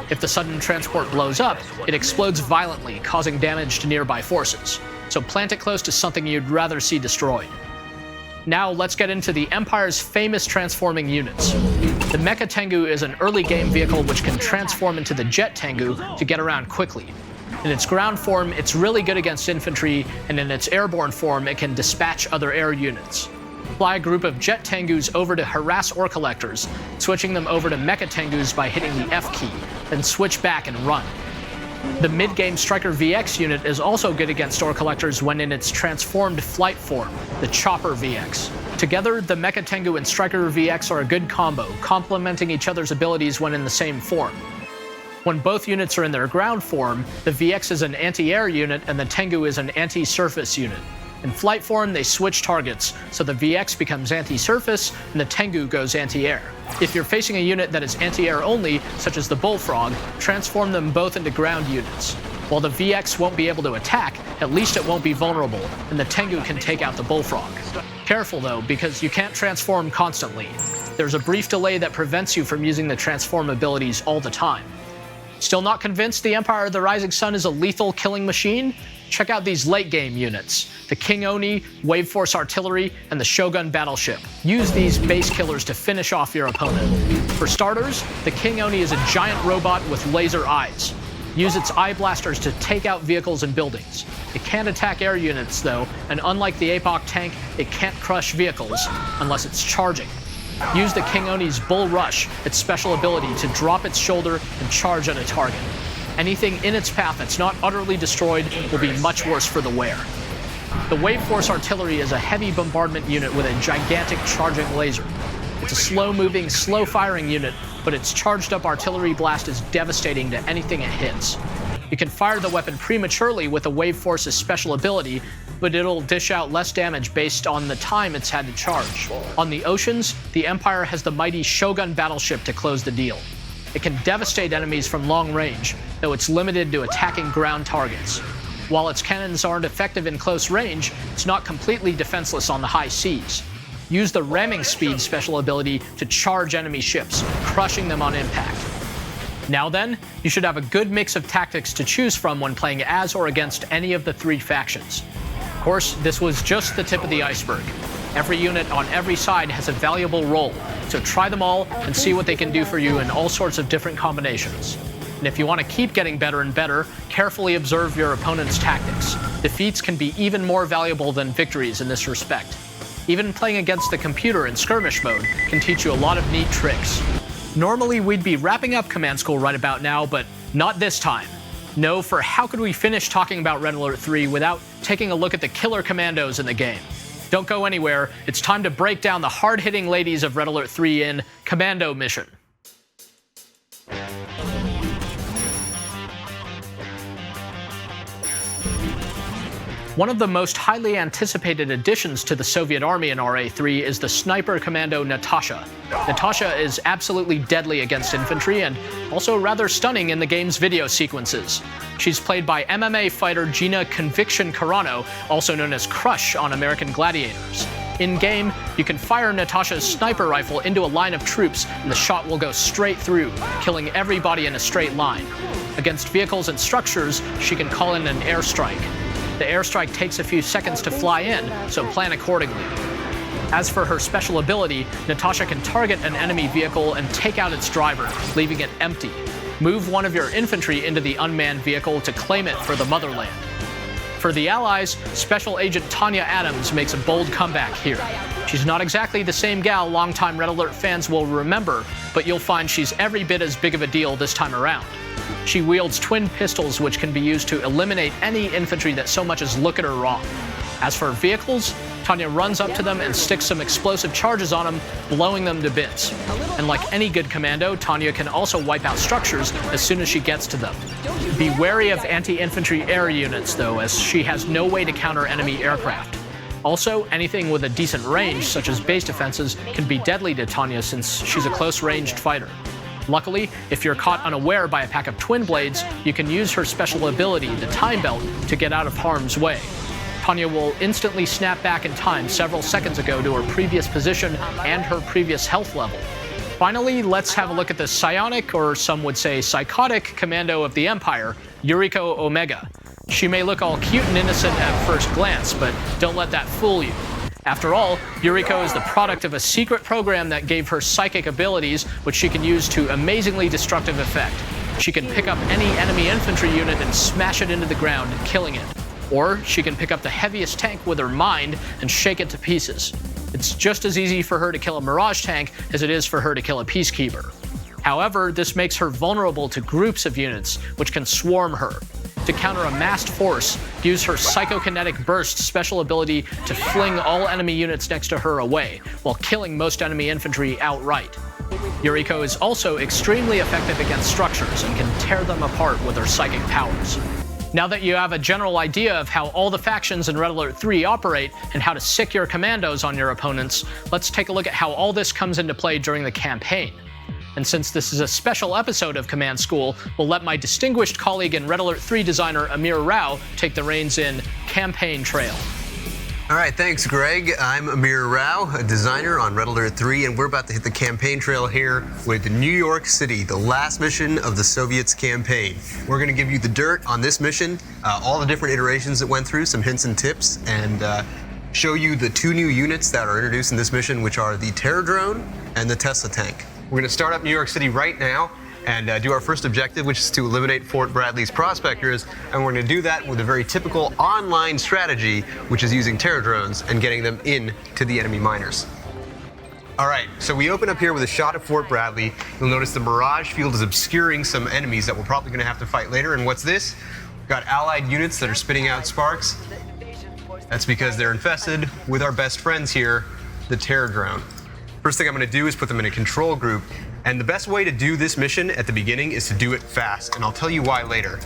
If the sudden transport blows up, it explodes violently, causing damage to nearby forces. So plant it close to something you'd rather see destroyed. Now let's get into the Empire's famous transforming units. The Mecha Tengu is an early game vehicle which can transform into the Jet Tengu to get around quickly. In its ground form, it's really good against infantry, and in its airborne form, it can dispatch other air units. Fly a group of Jet Tengus over to harass ore collectors, switching them over to Mecha Tengus by hitting the F key, then switch back and run. The mid-game Striker VX unit is also good against ore collectors when in its transformed flight form, the Chopper VX. Together, the Mecha Tengu and Striker VX are a good combo, complementing each other's abilities when in the same form. When both units are in their ground form, the VX is an anti-air unit and the Tengu is an anti-surface unit. In flight form, they switch targets, so the VX becomes anti-surface and the Tengu goes anti-air. If you're facing a unit that is anti-air only, such as the Bullfrog, transform them both into ground units. While the VX won't be able to attack, at least it won't be vulnerable, and the Tengu can take out the Bullfrog. Careful though, because you can't transform constantly. There's a brief delay that prevents you from using the transform abilities all the time. Still not convinced the Empire of the Rising Sun is a lethal killing machine? Check out these late-game units, the King Oni, Wave Force Artillery, and the Shogun Battleship. Use these base killers to finish off your opponent. For starters, the King Oni is a giant robot with laser eyes. Use its eye blasters to take out vehicles and buildings. It can't attack air units, though, and unlike the APOC tank, it can't crush vehicles unless it's charging. Use the King Oni's Bull Rush, its special ability, to drop its shoulder and charge at a target. Anything in its path that's not utterly destroyed will be much worse for the wear. The Wave Force Artillery is a heavy bombardment unit with a gigantic charging laser. It's a slow-moving, slow-firing unit, but its charged-up artillery blast is devastating to anything it hits. You can fire the weapon prematurely with the Wave Force's special ability, but it'll dish out less damage based on the time it's had to charge. On the oceans, the Empire has the mighty Shogun Battleship to close the deal. It can devastate enemies from long range, though it's limited to attacking ground targets. While its cannons aren't effective in close range, it's not completely defenseless on the high seas. Use the ramming speed special ability to charge enemy ships, crushing them on impact. Now then, you should have a good mix of tactics to choose from when playing as or against any of the three factions. Of course, this was just the tip of the iceberg. Every unit on every side has a valuable role, so try them all and see what they can do for you in all sorts of different combinations. And if you want to keep getting better and better, carefully observe your opponent's tactics. Defeats can be even more valuable than victories in this respect. Even playing against the computer in skirmish mode can teach you a lot of neat tricks. Normally we'd be wrapping up Command School right about now, but not this time. No, for how could we finish talking about Red Alert 3 without taking a look at the killer commandos in the game? Don't go anywhere. It's time to break down the hard-hitting ladies of Red Alert 3 in Commando Mission. One of the most highly anticipated additions to the Soviet Army in RA3 is the sniper commando Natasha. Natasha is absolutely deadly against infantry and also rather stunning in the game's video sequences. She's played by MMA fighter Gina Conviction Carano, also known as Crush on American Gladiators. In-game, you can fire Natasha's sniper rifle into a line of troops and the shot will go straight through, killing everybody in a straight line. Against vehicles and structures, she can call in an airstrike. The airstrike takes a few seconds to fly in, so plan accordingly. As for her special ability, Natasha can target an enemy vehicle and take out its driver, leaving it empty. Move one of your infantry into the unmanned vehicle to claim it for the motherland. For the Allies, Special Agent Tanya Adams makes a bold comeback here. She's not exactly the same gal longtime Red Alert fans will remember, but you'll find she's every bit as big of a deal this time around. She wields twin pistols which can be used to eliminate any infantry that so much as look at her wrong. As for vehicles, Tanya runs up to them and sticks some explosive charges on them, blowing them to bits. And like any good commando, Tanya can also wipe out structures as soon as she gets to them. Be wary of anti-infantry air units, though, as she has no way to counter enemy aircraft. Also, anything with a decent range, such as base defenses, can be deadly to Tanya since she's a close-ranged fighter. Luckily, if you're caught unaware by a pack of twin blades, you can use her special ability, the Time Belt, to get out of harm's way. Tanya will instantly snap back in time several seconds ago to her previous position and her previous health level. Finally, let's have a look at the psionic, or some would say psychotic, commando of the Empire, Yuriko Omega. She may look all cute and innocent at first glance, but don't let that fool you. After all, Yuriko is the product of a secret program that gave her psychic abilities, which she can use to amazingly destructive effect. She can pick up any enemy infantry unit and smash it into the ground, killing it. Or she can pick up the heaviest tank with her mind and shake it to pieces. It's just as easy for her to kill a Mirage tank as it is for her to kill a Peacekeeper. However, this makes her vulnerable to groups of units, which can swarm her. To counter a massed force, use her Psychokinetic Burst special ability to fling all enemy units next to her away, while killing most enemy infantry outright. Yuriko is also extremely effective against structures and can tear them apart with her psychic powers. Now that you have a general idea of how all the factions in Red Alert 3 operate and how to sick your commandos on your opponents, let's take a look at how all this comes into play during the campaign. And since this is a special episode of Command School, we'll let my distinguished colleague and Red Alert 3 designer Amir Rao take the reins in Campaign Trail. All right, thanks, Greg. I'm Amir Rao, a designer on Red Alert 3, and we're about to hit the campaign trail here with New York City, the last mission of the Soviets' campaign. We're going to give you the dirt on this mission, all the different iterations it went through, some hints and tips, and show you the 2 new units that are introduced in this mission, which are the Terror Drone and the Tesla Tank. We're going to start up New York City right now and do our first objective, which is to eliminate Fort Bradley's prospectors, and we're going to do that with a very typical online strategy, which is using terror drones and getting them in to the enemy miners. All right, so we open up here with a shot of Fort Bradley. You'll notice the Mirage field is obscuring some enemies that we're probably going to have to fight later, and what's this? We've got allied units that are spitting out sparks. That's because they're infested with our best friends here, the terror drone. First thing I'm going to do is put them in a control group, and the best way to do this mission at the beginning is to do it fast, and I'll tell you why later.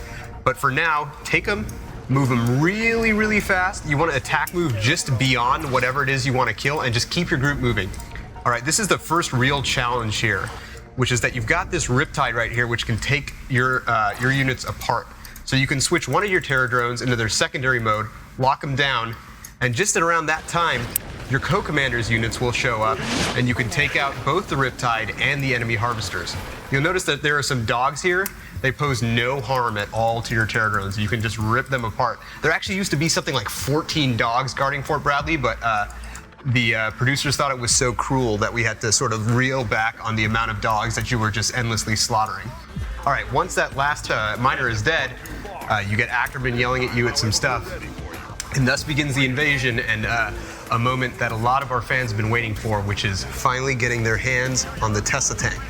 But for now, take them, move them really, really fast. You want to attack move just beyond whatever it is you want to kill, and just keep your group moving. All right, this is the first real challenge here, which is that you've got this Riptide right here, which can take your units apart. So you can switch one of your terror drones into their secondary mode, lock them down, and just at around that time, your co-commander's units will show up, and you can take out both the Riptide and the enemy harvesters. You'll notice that there are some dogs here. They pose no harm at all to your terror drones. You can just rip them apart. There actually used to be something like 14 dogs guarding Fort Bradley, but the producers thought it was so cruel that we had to sort of reel back on the amount of dogs that you were just endlessly slaughtering. All right, once that last miner is dead, you get Ackerman yelling at you at some stuff, and thus begins the invasion and a moment that a lot of our fans have been waiting for, which is finally getting their hands on the Tesla tank.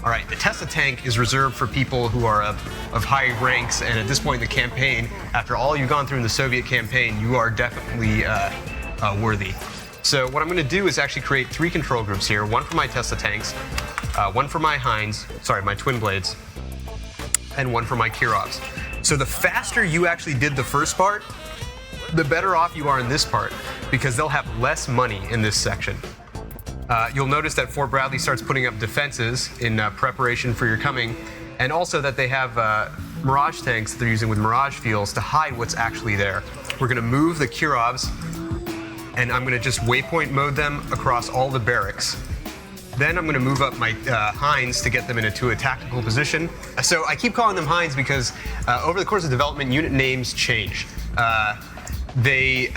All right, the Tesla tank is reserved for people who are of high ranks, and at this point in the campaign, after all you've gone through in the Soviet campaign, you are definitely worthy. So what I'm going to do is actually create 3 control groups here, one for my Tesla tanks, one for my my twin blades, and one for my Kirovs. So the faster you actually did the first part, the better off you are in this part, because they'll have less money in this section. You'll notice that Fort Bradley starts putting up defenses in preparation for your coming, and also that they have Mirage tanks that they're using with Mirage fields to hide what's actually there. We're going to move the Kirovs, and I'm going to just waypoint mode them across all the barracks. Then I'm going to move up my Hinds to get them into a tactical position. So I keep calling them Hinds because over the course of development, unit names change. They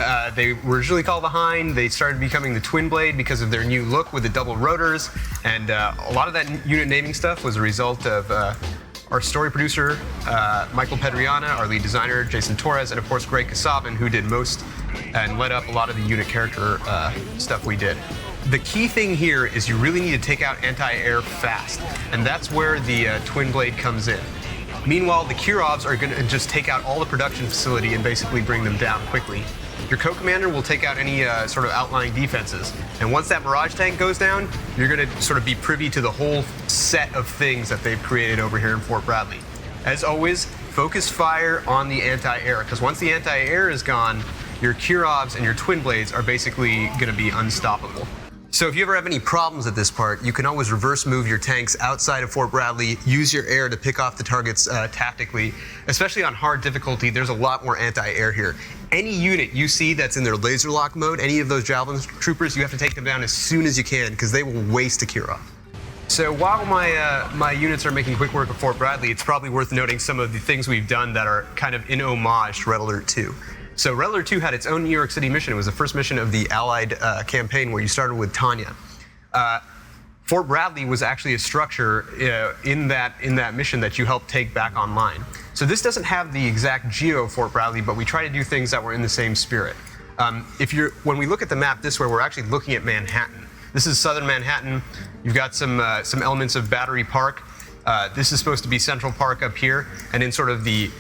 were originally called the Hind. They started becoming the Twin Blade because of their new look with the double rotors, and a lot of that unit naming stuff was a result of our story producer, Michael Pedriana, our lead designer, Jason Torres, and of course Greg Kasabin, who did most and led up a lot of the unit character stuff we did. The key thing here is you really need to take out anti-air fast, and that's where the Twin Blade comes in. Meanwhile, the Kirovs are going to just take out all the production facility and basically bring them down quickly. Your co-commander will take out any sort of outlying defenses. And once that Mirage tank goes down, you're going to sort of be privy to the whole set of things that they've created over here in Fort Bradley. As always, focus fire on the anti-air, because once the anti-air is gone, your Kirovs and your twin blades are basically going to be unstoppable. So if you ever have any problems at this part, you can always reverse move your tanks outside of Fort Bradley, use your air to pick off the targets tactically. Especially on hard difficulty, there's a lot more anti-air here. Any unit you see that's in their laser lock mode, any of those Javelin troopers, you have to take them down as soon as you can because they will waste a Kirov. So while my units are making quick work of Fort Bradley, it's probably worth noting some of the things we've done that are kind of in homage to Red Alert 2. So Red Alert 2 had its own New York City mission. It was the first mission of the Allied campaign where you started with Tanya. Fort Bradley was actually a structure in that mission that you helped take back online. So this doesn't have the exact geo of Fort Bradley, but we try to do things that were in the same spirit. When we look at the map this way, we're actually looking at Manhattan. This is southern Manhattan. You've got some elements of Battery Park. This is supposed to be Central Park up here, and in sort of the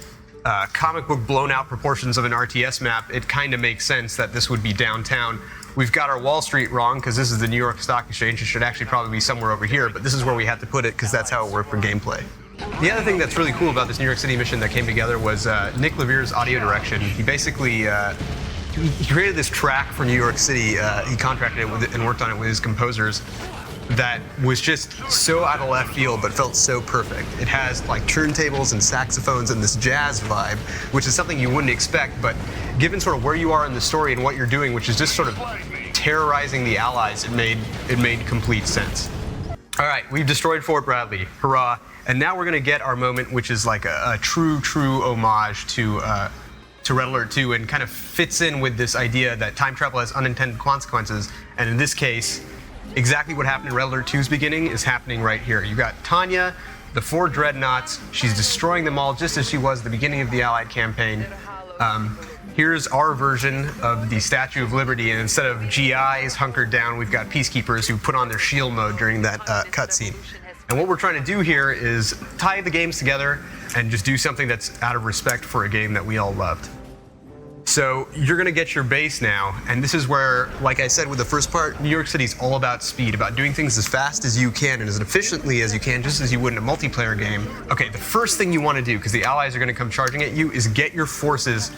comic book blown out proportions of an RTS map, it kind of makes sense that this would be downtown. We've got our Wall Street wrong because this is the New York Stock Exchange. It should actually probably be somewhere over here, but this is where we had to put it because that's how it worked for gameplay. The other thing that's really cool about this New York City mission that came together was Nick Levere's audio direction. He basically he created this track for New York City. He contracted it with and worked on it with his composers. That was just so out of left field, but felt so perfect. It has like turntables and saxophones and this jazz vibe, which is something you wouldn't expect, but given sort of where you are in the story and what you're doing, which is just sort of terrorizing the Allies, it made complete sense. All right, we've destroyed Fort Bradley, hurrah! And now we're gonna get our moment, which is like a true homage to Red Alert 2, and kind of fits in with this idea that time travel has unintended consequences, and in this case, exactly what happened in Red Alert 2's beginning is happening right here. You got Tanya, the 4 dreadnoughts. She's destroying them all just as she was at the beginning of the Allied campaign. Here's our version of the Statue of Liberty, and instead of GIs hunkered down, we've got peacekeepers who put on their shield mode during that cutscene. And what we're trying to do here is tie the games together and just do something that's out of respect for a game that we all loved. So you're going to get your base now, and this is where, like I said with the first part, New York City is all about speed, about doing things as fast as you can and as efficiently as you can, just as you would in a multiplayer game. Okay, the first thing you want to do, because the Allies are going to come charging at you, is get your forces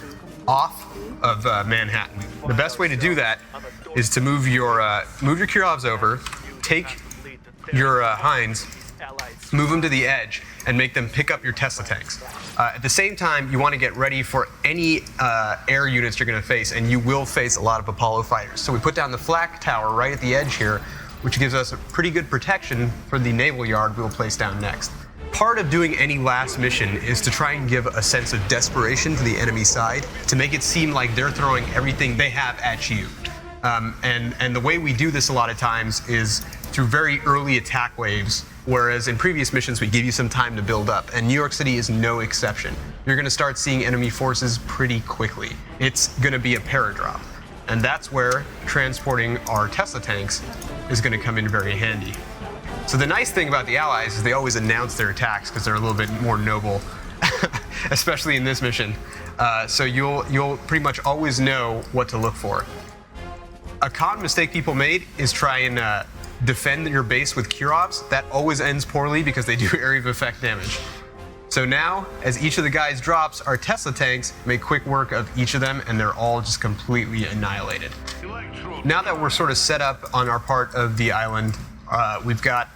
off of Manhattan. The best way to do that is to move your Kirovs over, take your Hinds, move them to the edge, and make them pick up your Tesla tanks. At the same time, you want to get ready for any air units you're going to face, and you will face a lot of Apollo fighters. So we put down the flak tower right at the edge here, which gives us a pretty good protection for the naval yard we'll place down next. Part of doing any last mission is to try and give a sense of desperation to the enemy side, to make it seem like they're throwing everything they have at you. And the way we do this a lot of times is through very early attack waves, whereas in previous missions we give you some time to build up, and New York City is no exception. You're going to start seeing enemy forces pretty quickly. It's going to be a paradrop, and that's where transporting our Tesla tanks is going to come in very handy. So the nice thing about the Allies is they always announce their attacks because they're a little bit more noble, especially in this mission. So you'll pretty much always know what to look for. A common mistake people made is try and defend your base with Kirovs. That always ends poorly because they do area of effect damage. So now, as each of the guys drops, our Tesla tanks make quick work of each of them, and they're all just completely annihilated. Now that we're sort of set up on our part of the island, we've got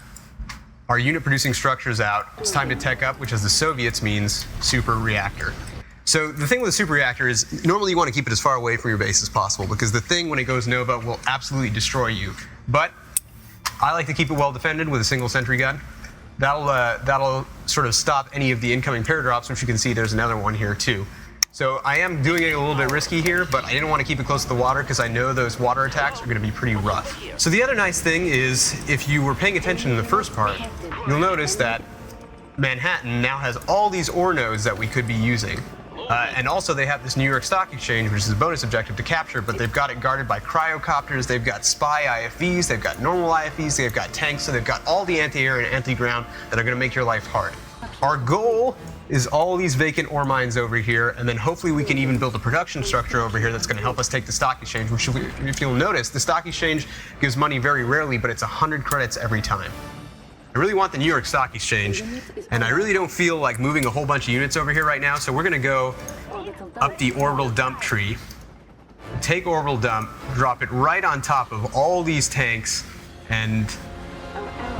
our unit producing structures out. It's time to tech up, which as the Soviets means super reactor. So the thing with a super reactor is normally you want to keep it as far away from your base as possible because the thing, when it goes nova, will absolutely destroy you. But I like to keep it well defended with a single sentry gun. That'll sort of stop any of the incoming paradrops, which you can see there's another one here too. So I am doing it a little bit risky here, but I didn't want to keep it close to the water because I know those water attacks are going to be pretty rough. So the other nice thing is, if you were paying attention in the first part, you'll notice that Manhattan now has all these ore nodes that we could be using. And also they have this New York Stock Exchange, which is a bonus objective to capture, but they've got it guarded by cryocopters, they've got spy IFVs, they've got normal IFVs, they've got tanks, so they've got all the anti-air and anti-ground that are going to make your life hard. Our goal is all these vacant ore mines over here, and then hopefully we can even build a production structure over here that's going to help us take the Stock Exchange, which, if you'll notice, the Stock Exchange gives money very rarely, but it's 100 credits every time. I really want the New York Stock Exchange, and I really don't feel like moving a whole bunch of units over here right now, so we're going to go up the orbital dump tree, take orbital dump, drop it right on top of all these tanks, and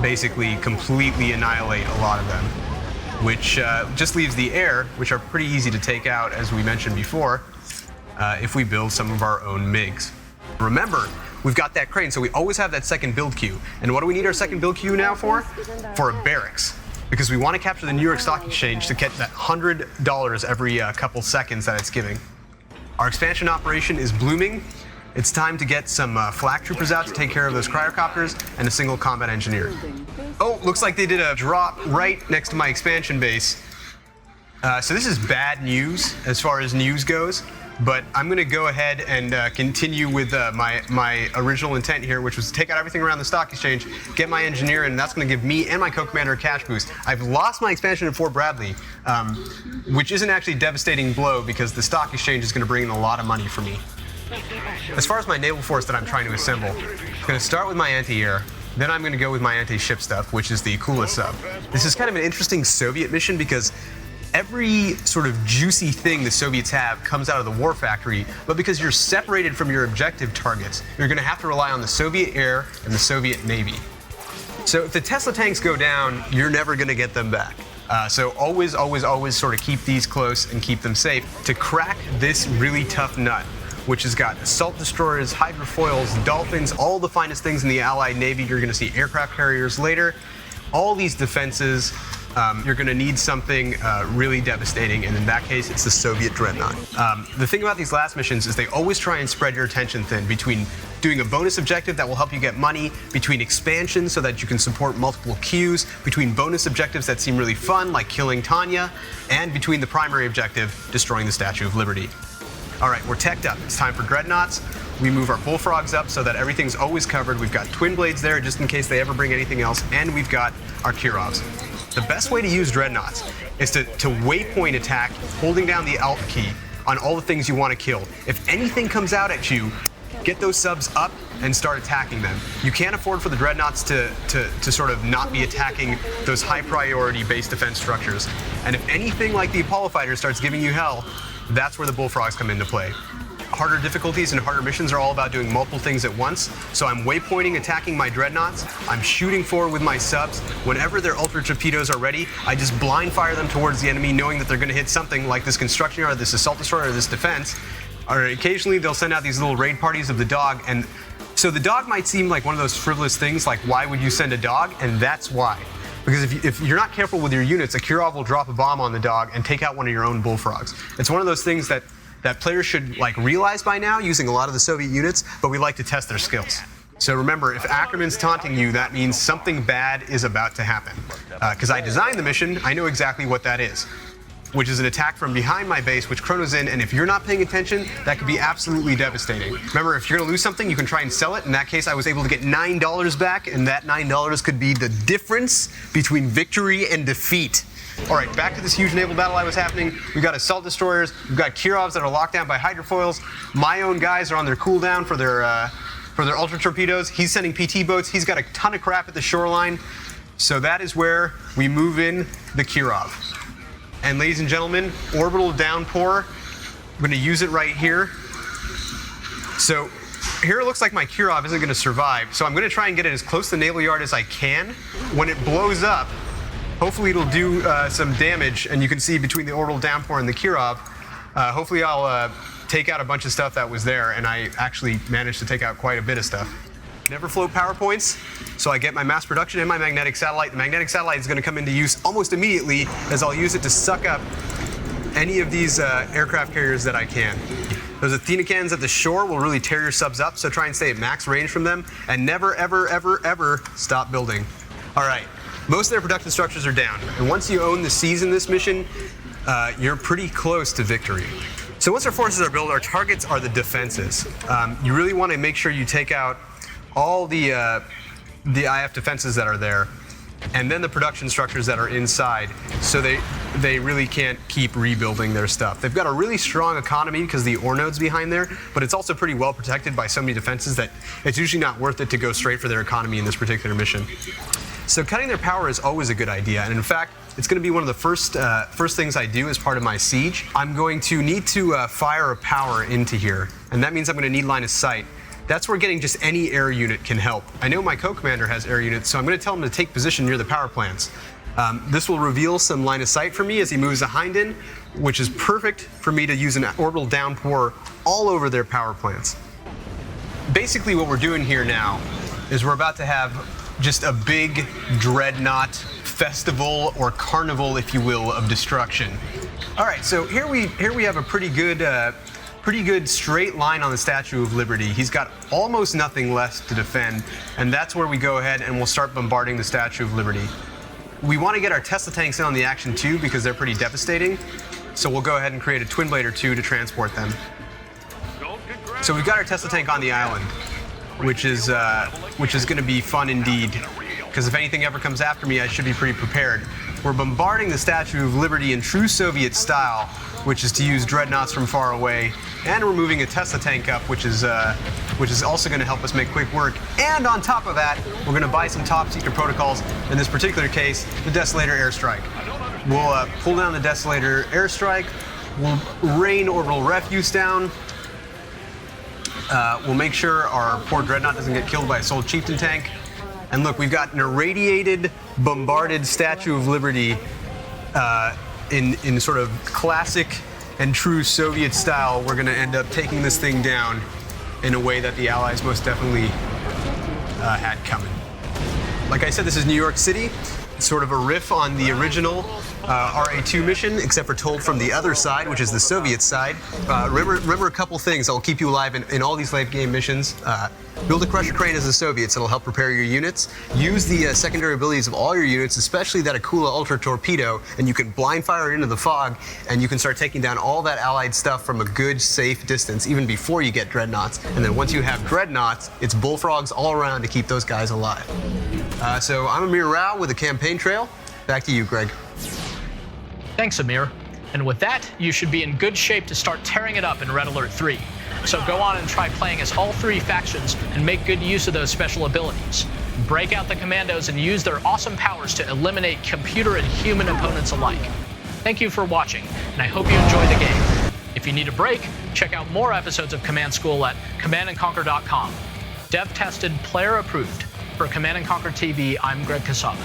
basically completely annihilate a lot of them, which just leaves the air, which are pretty easy to take out, as we mentioned before, if we build some of our own MiGs. Remember, we've got that crane, so we always have that second build queue. And what do we need our second build queue now for? For a barracks. Because we want to capture the New York Stock Exchange to get that $100 every couple seconds that it's giving. Our expansion operation is blooming. It's time to get some flak troopers out to take care of those cryocopters and a single combat engineer. Oh, looks like they did a drop right next to my expansion base. So this is bad news as far as news goes. But I'm going to go ahead and continue with my original intent here, which was to take out everything around the stock exchange, get my engineer in, and that's going to give me and my co-commander a cash boost. I've lost my expansion at Fort Bradley, which isn't actually a devastating blow because the stock exchange is going to bring in a lot of money for me. As far as my naval force that I'm trying to assemble, I'm going to start with my anti-air. Then I'm going to go with my anti-ship stuff, which is the coolest sub. This is kind of an interesting Soviet mission because every sort of juicy thing the Soviets have comes out of the war factory, but because you're separated from your objective targets, you're going to have to rely on the Soviet air and the Soviet Navy. So if the Tesla tanks go down, you're never going to get them back. So always sort of keep these close and keep them safe to crack this really tough nut, which has got assault destroyers, hydrofoils, dolphins, all the finest things in the Allied Navy. You're going to see aircraft carriers later. All these defenses. You're going to need something really devastating, and in that case, it's the Soviet dreadnought. The thing about these last missions is they always try and spread your attention thin between doing a bonus objective that will help you get money, between expansion so that you can support multiple queues, between bonus objectives that seem really fun, like killing Tanya, and between the primary objective, destroying the Statue of Liberty. All right, we're teched up. It's time for dreadnoughts. We move our bullfrogs up so that everything's always covered. We've got twin blades there just in case they ever bring anything else, and we've got our Kirovs. The best way to use dreadnoughts is to waypoint attack, holding down the Alt key on all the things you want to kill. If anything comes out at you, get those subs up and start attacking them. You can't afford for the dreadnoughts to sort of not be attacking those high priority base defense structures. And if anything like the Apollo fighter starts giving you hell, that's where the bullfrogs come into play. Harder difficulties and harder missions are all about doing multiple things at once. So I'm waypointing, attacking my dreadnoughts. I'm shooting forward with my subs. Whenever their ultra torpedoes are ready, I just blind fire them towards the enemy, knowing that they're going to hit something like this construction yard, this assault destroyer, or this defense. Or occasionally they'll send out these little raid parties of the dog. And so the dog might seem like one of those frivolous things, like why would you send a dog? And that's why. Because if you're not careful with your units, a Kirov will drop a bomb on the dog and take out one of your own bullfrogs. It's one of those things that players should realize by now, using a lot of the Soviet units, but we like to test their skills. So remember, if Ackerman's taunting you, that means something bad is about to happen. Because I designed the mission, I know exactly what that is, which is an attack from behind my base, which chronos in, and if you're not paying attention, that could be absolutely devastating. Remember, if you're going to lose something, you can try and sell it. In that case, I was able to get $9 back, and that $9 could be the difference between victory and defeat. All right, back to this huge naval battle I was happening. We've got assault destroyers. We've got Kirovs that are locked down by hydrofoils. My own guys are on their cooldown for their ultra torpedoes. He's sending PT boats. He's got a ton of crap at the shoreline. So that is where we move in the Kirov. And ladies and gentlemen, orbital downpour. I'm going to use it right here. So here it looks like my Kirov isn't going to survive. So I'm going to try and get it as close to the naval yard as I can. When it blows up, hopefully it'll do some damage, and you can see between the orbital downpour and the Kirov, hopefully I'll take out a bunch of stuff that was there, and I actually managed to take out quite a bit of stuff. Never float PowerPoints, so I get my mass production and my magnetic satellite. The magnetic satellite is going to come into use almost immediately, as I'll use it to suck up any of these aircraft carriers that I can. Those Athena cannons at the shore will really tear your subs up, so try and stay at max range from them, and never, ever, ever, ever stop building. All right. Most of their production structures are down, and once you own the seas in this mission, you're pretty close to victory. So once our forces are built, our targets are the defenses. You really want to make sure you take out all the IF defenses that are there, and then the production structures that are inside, so they really can't keep rebuilding their stuff. They've got a really strong economy because of the ore nodes behind there, but it's also pretty well protected by so many defenses that it's usually not worth it to go straight for their economy in this particular mission. So cutting their power is always a good idea, and in fact, It's going to be one of the first things I do as part of my siege. I'm going to need to fire a power into here, and that means I'm going to need line of sight. That's where getting just any air unit can help. I know my co-commander has air units, so I'm going to tell him to take position near the power plants. This will reveal some line of sight for me as he moves a hind in, which is perfect for me to use an orbital downpour all over their power plants. Basically what we're doing here now is we're about to have just a big dreadnought festival or carnival, if you will, of destruction. All right, so here we have a pretty good straight line on the Statue of Liberty. He's got almost nothing left to defend, and that's where we go ahead and we'll start bombarding the Statue of Liberty. We want to get our Tesla tanks in on the action too because they're pretty devastating. So we'll go ahead and create a twin blade or two to transport them. So we've got our Tesla tank on the island, which is going to be fun indeed. Because if anything ever comes after me, I should be pretty prepared. We're bombarding the Statue of Liberty in true Soviet style, which is to use dreadnoughts from far away, and we're moving a Tesla tank up, which is also going to help us make quick work. And on top of that, we're going to buy some top secret protocols. In this particular case, the Desolator airstrike. We'll pull down the Desolator airstrike. We'll rain orbital refuse down. We'll make sure our poor dreadnought doesn't get killed by a Soul Chieftain tank. And look, we've got an irradiated, bombarded Statue of Liberty in sort of classic and true Soviet style. We're going to end up taking this thing down in a way that the Allies most definitely had coming. Like I said, this is New York City. It's sort of a riff on the original RA2 mission, except for told from the other side, which is the Soviet side. Remember a couple things that will keep you alive in all these late game missions. Build a crusher crane as the Soviets. It'll help prepare your units. Use the secondary abilities of all your units, especially that Akula Ultra Torpedo, and you can blind fire it into the fog, and you can start taking down all that Allied stuff from a good, safe distance, even before you get dreadnoughts. And then once you have dreadnoughts, it's bullfrogs all around to keep those guys alive. So I'm Amir Rao with the campaign trail. Back to you, Greg. Thanks, Amir. And with that, you should be in good shape to start tearing it up in Red Alert 3. So go on and try playing as all three factions and make good use of those special abilities. Break out the commandos and use their awesome powers to eliminate computer and human opponents alike. Thank you for watching, and I hope you enjoy the game. If you need a break, check out more episodes of Command School at commandandconquer.com. Dev-tested, player-approved. For Command & Conquer TV, I'm Greg Kasaba.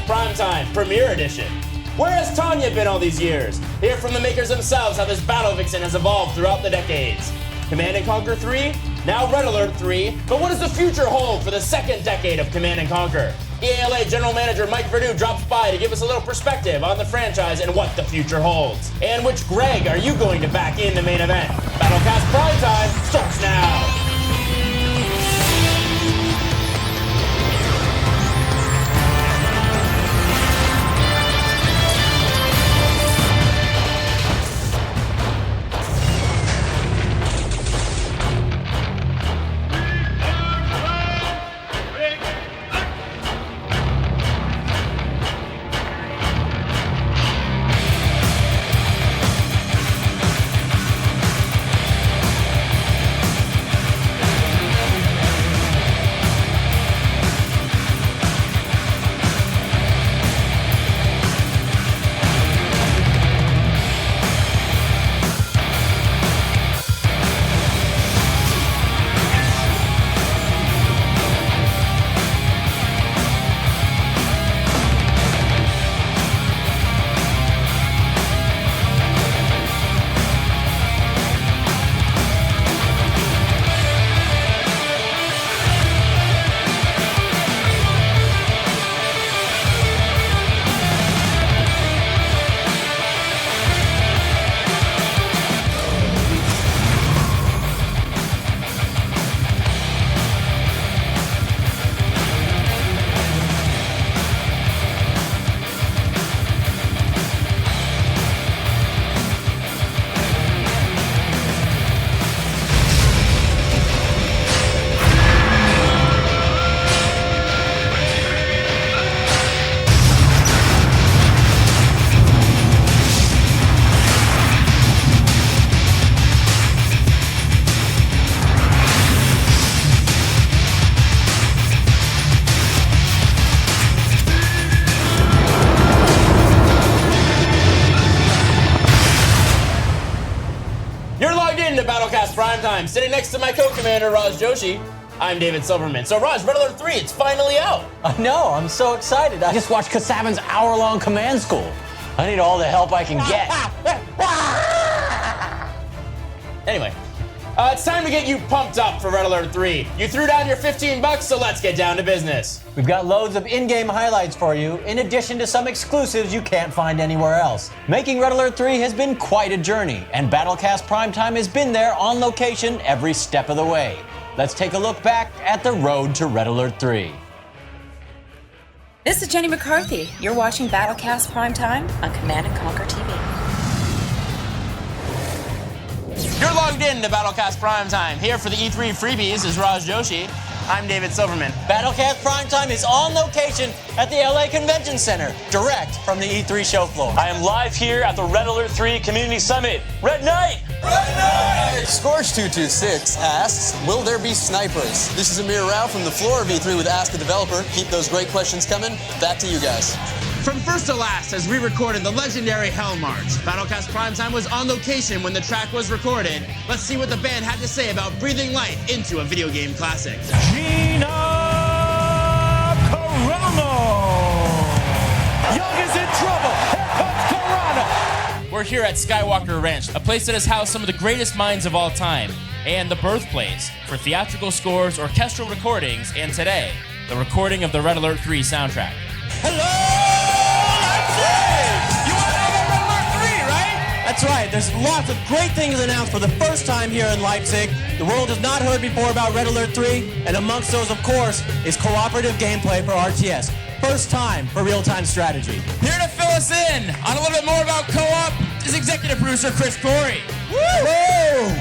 Prime Premiere Edition. Where has Tanya been all these years? Hear from the makers themselves how this battle vixen has evolved throughout the decades. Command & Conquer 3, now Red Alert 3, but what does the future hold for the second decade of Command & Conquer? EALA General Manager Mike Verdu drops by to give us a little perspective on the franchise and what the future holds. And which Greg are you going to back in the main event? Battlecast Prime Time starts now! into Battlecast Primetime. Sitting next to my co-commander, Raj Joshi, I'm David Silverman. So Raj, Red Alert 3, it's finally out. I know, I'm so excited. I just watched Kasavin's hour-long command school. I need all the help I can get. Anyway, it's time to get you pumped up for Red Alert 3. You threw down your $15, so let's get down to business. We've got loads of in-game highlights for you, in addition to some exclusives you can't find anywhere else. Making Red Alert 3 has been quite a journey, and Battlecast Primetime has been there on location every step of the way. Let's take a look back at the road to Red Alert 3. This is Jenny McCarthy. You're watching Battlecast Primetime on Command & Conquer TV. You're logged in to Battlecast Primetime. Here for the E3 freebies is Raj Joshi. I'm David Silverman. Battlecast Primetime is on location at the LA Convention Center, direct from the E3 show floor. I am live here at the Red Alert 3 Community Summit. Red Knight! Red Knight! Scorch226 asks, will there be snipers? This is Amir Rao from the floor of E3 with Ask a Developer. Keep those great questions coming. Back to you guys. From first to last, as we recorded the legendary Hell March, Battlecast Primetime was on location when the track was recorded. Let's see what the band had to say about breathing life into a video game classic. Gina Carano! Young is in trouble. Here comes Carano. We're here at Skywalker Ranch, a place that has housed some of the greatest minds of all time, and the birthplace for theatrical scores, orchestral recordings, and today, the recording of the Red Alert 3 soundtrack. That's right, there's lots of great things announced for the first time here in Leipzig. The world has not heard before about Red Alert 3, and amongst those, of course, is cooperative gameplay for RTS. First time for real-time strategy. Here to fill us in on a little bit more about co-op is executive producer Chris Corey. Woo!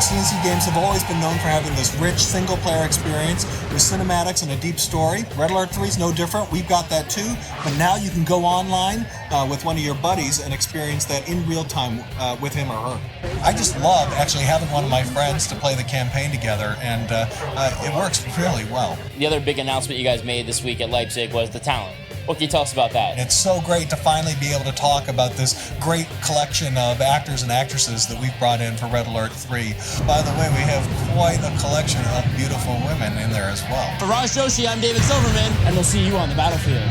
CNC games have always been known for having this rich single-player experience with cinematics and a deep story. Red Alert 3 is no different. We've got that too, but now you can go online with one of your buddies and experience that in real time with him or her. I just love actually having one of my friends to play the campaign together, and it works really well. The other big announcement you guys made this week at Leipzig was the talent. What can you tell us about that? It's so great to finally be able to talk about this great collection of actors and actresses that we've brought in for Red Alert 3. By the way, we have quite a collection of beautiful women in there as well. For Raj Joshi, I'm David Silverman, and we'll see you on the battlefield.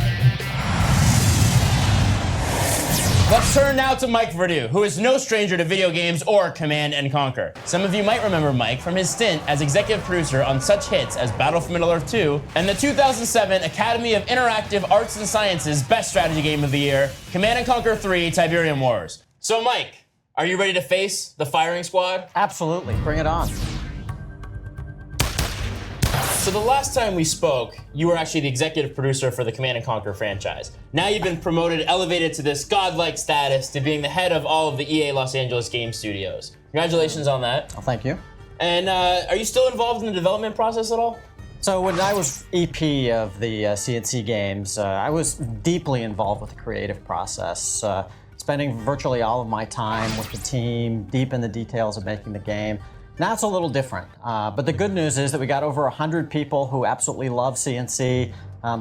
Let's turn now to Mike Verdu, who is no stranger to video games or Command & Conquer. Some of you might remember Mike from his stint as executive producer on such hits as Battle for Middle-earth 2 and the 2007 Academy of Interactive Arts and Sciences Best Strategy Game of the Year, Command & Conquer 3 Tiberium Wars. So Mike, are you ready to face the firing squad? Absolutely, bring it on. So the last time we spoke, you were actually the executive producer for the Command & Conquer franchise. Now you've been promoted, elevated to this godlike status to being the head of all of the EA Los Angeles game studios. Congratulations on that. Well, thank you. And are you still involved in the development process at all? So when I was EP of the CNC games, I was deeply involved with the creative process, spending virtually all of my time with the team, deep in the details of making the game. Now it's a little different, but the good news is that we got over 100 people who absolutely love CNC.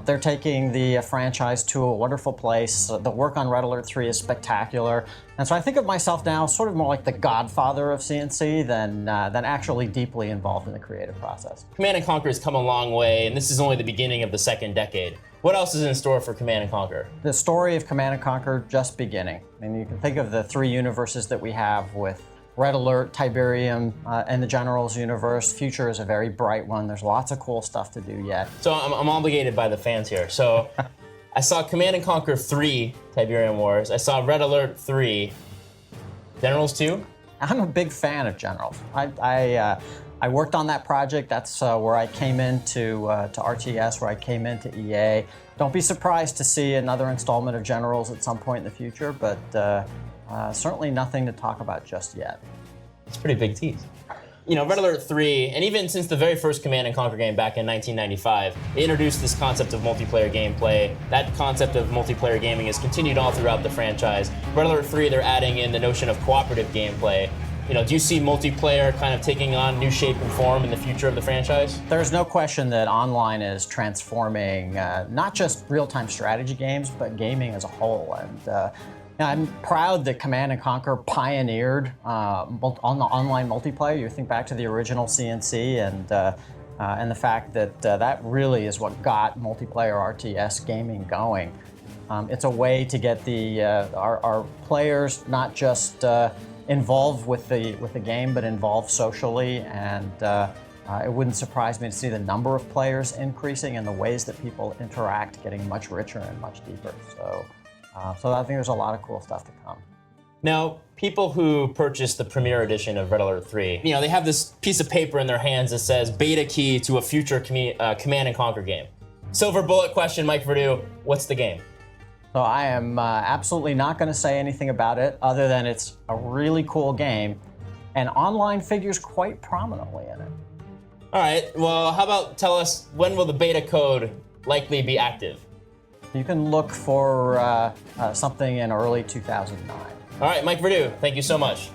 They're taking the franchise to a wonderful place. The work on Red Alert 3 is spectacular. And so I think of myself now sort of more like the godfather of CNC than actually deeply involved in the creative process. Command & Conquer has come a long way, and this is only the beginning of the second decade. What else is in store for Command & Conquer? The story of Command & Conquer just beginning. I mean, you can think of the three universes that we have with Red Alert, Tiberium, and the General's universe. Future is a very bright one. There's lots of cool stuff to do yet. So I'm obligated by the fans here. So I saw Command & Conquer 3, Tiberium Wars. I saw Red Alert 3, Generals 2. I'm a big fan of Generals. I worked on that project. That's where I came into to RTS, where I came into EA. Don't be surprised to see another installment of Generals at some point in the future, but certainly nothing to talk about just yet. It's a pretty big tease. You know, Red Alert 3, and even since the very first Command & Conquer game back in 1995, they introduced this concept of multiplayer gameplay. That concept of multiplayer gaming has continued all throughout the franchise. Red Alert 3, they're adding in the notion of cooperative gameplay. You know, do you see multiplayer kind of taking on new shape and form in the future of the franchise? There's no question that online is transforming not just real-time strategy games, but gaming as a whole. And I'm proud that Command & Conquer pioneered on the online multiplayer. You think back to the original CNC and the fact that that really is what got multiplayer RTS gaming going. It's a way to get our players not just involved with the game, but involved socially, and it wouldn't surprise me to see the number of players increasing and the ways that people interact getting much richer and much deeper. So I think there's a lot of cool stuff to come. Now, people who purchase the Premiere Edition of Red Alert 3, they have this piece of paper in their hands that says beta key to a future Command & Conquer game. Silver bullet question, Mike Verdu, what's the game? So I am absolutely not going to say anything about it other than it's a really cool game, and online figures quite prominently in it. All right, well, how about tell us when will the beta code likely be active? You can look for something in early 2009. All right, Mike Verdu, thank you so much.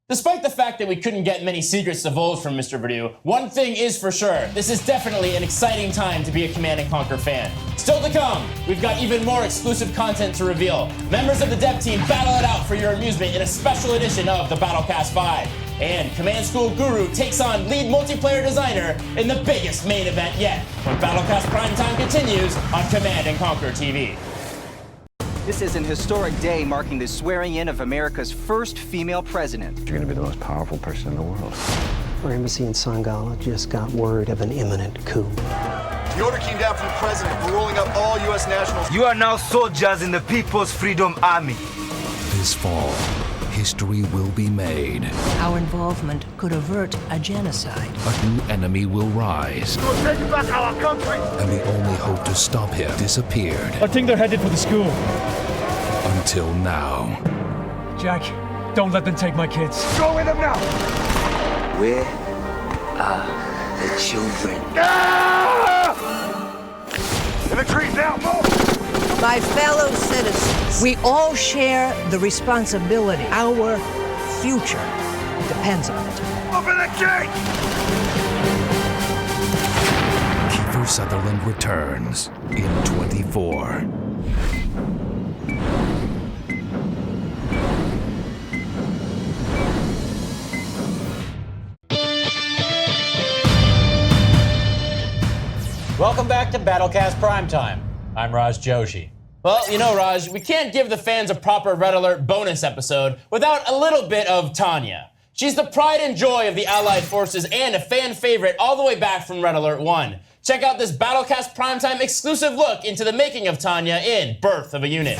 Despite the fact that we couldn't get many secrets divulged from Mr. Verdu, one thing is for sure, this is definitely an exciting time to be a Command & Conquer fan. Still to come, we've got even more exclusive content to reveal. Members of the dev team battle it out for your amusement in a special edition of the Battlecast 5. And Command School Guru takes on lead multiplayer designer in the biggest main event yet, when Battlecast Primetime continues on Command & Conquer TV. This is an historic day marking the swearing in of America's first female president. You're going to be the most powerful person in the world. Our embassy in Sangala just got word of an imminent coup. The order came down from the president. We're rolling up all U.S. nationals. You are now soldiers in the People's Freedom Army. This fall, history will be made. Our involvement could avert a genocide. A new enemy will rise. We're taking back our country. And the only hope to stop him disappeared. I think they're headed for the school. Until now. Jack, don't let them take my kids. Go with them now. Where are the children? In the trees now, move! My fellow citizens, we all share the responsibility. Our future depends on it. Open the gate! Kiefer Sutherland returns in 24. Welcome back to Battlecast Primetime. I'm Raj Joshi. Well, Raj, we can't give the fans a proper Red Alert bonus episode without a little bit of Tanya. She's the pride and joy of the Allied forces and a fan favorite all the way back from Red Alert 1. Check out this Battlecast Primetime exclusive look into the making of Tanya in Birth of a Unit.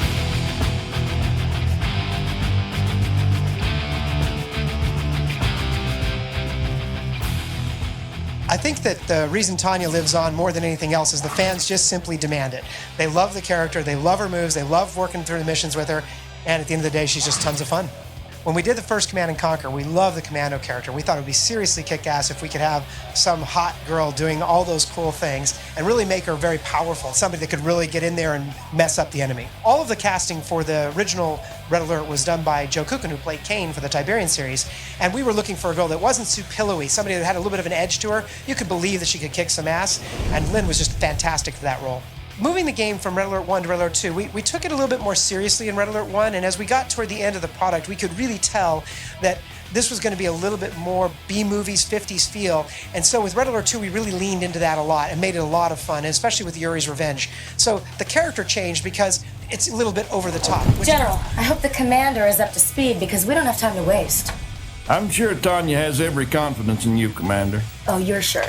I think that the reason Tanya lives on more than anything else is the fans just simply demand it. They love the character, they love her moves, they love working through the missions with her, and at the end of the day, she's just tons of fun. When we did the first Command & Conquer, we loved the Commando character. We thought it would be seriously kick-ass if we could have some hot girl doing all those cool things and really make her very powerful, somebody that could really get in there and mess up the enemy. All of the casting for the original Red Alert was done by Joe Kukin, who played Kane for the Tiberian series, and we were looking for a girl that wasn't too pillowy, somebody that had a little bit of an edge to her. You could believe that she could kick some ass, and Lynn was just fantastic for that role. Moving the game from Red Alert 1 to Red Alert 2, we took it a little bit more seriously in Red Alert 1, and as we got toward the end of the product, we could really tell that this was going to be a little bit more B-movies, 50s feel, and so with Red Alert 2, we really leaned into that a lot and made it a lot of fun, and especially with Yuri's Revenge. So the character changed because it's a little bit over the top. General, I hope the commander is up to speed because we don't have time to waste. I'm sure Tanya has every confidence in you, Commander. Oh, you're sure?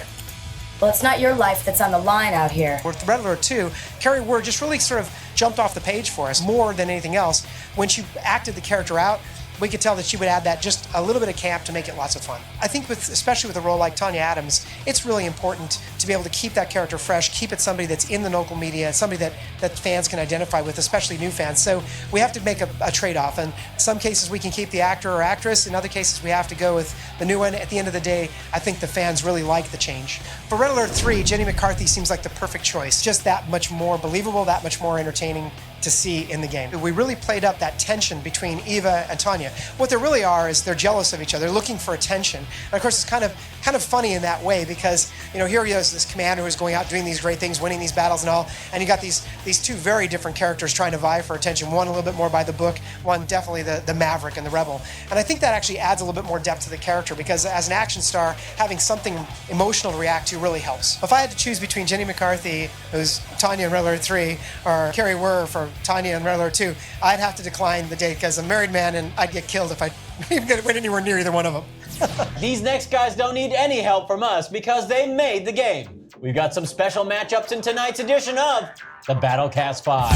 Well, it's not your life that's on the line out here. With Red Alert 2, Carrie Ward just really sort of jumped off the page for us more than anything else. When she acted the character out, we could tell that she would add that just a little bit of camp to make it lots of fun. I think especially with a role like Tanya Adams, it's really important to be able to keep that character fresh, keep it somebody that's in the local media, somebody that fans can identify with, especially new fans. So we have to make a trade-off. In some cases, we can keep the actor or actress. In other cases, we have to go with the new one. At the end of the day, I think the fans really like the change. For Red Alert 3, Jenny McCarthy seems like the perfect choice. Just that much more believable, that much more entertaining. to see in the game. We really played up that tension between Eva and Tanya. What they really are is they're jealous of each other, they're looking for attention. And of course, it's kind of funny in that way because, you know, here he is, this commander who's going out doing these great things, winning these battles and all, and you got these two very different characters trying to vie for attention. One a little bit more by the book, one definitely the maverick and the rebel. And I think that actually adds a little bit more depth to the character because as an action star, having something emotional to react to really helps. If I had to choose between Jenny McCarthy, who's Tanya in Red Alert 3, or Carrie Werr for Tanya in Red Alert 2, I'd have to decline the date because I'm a married man and I'd get killed if I even went anywhere near either one of them. These next guys don't need any help from us because they made the game. We've got some special matchups in tonight's edition of the Battlecast 5.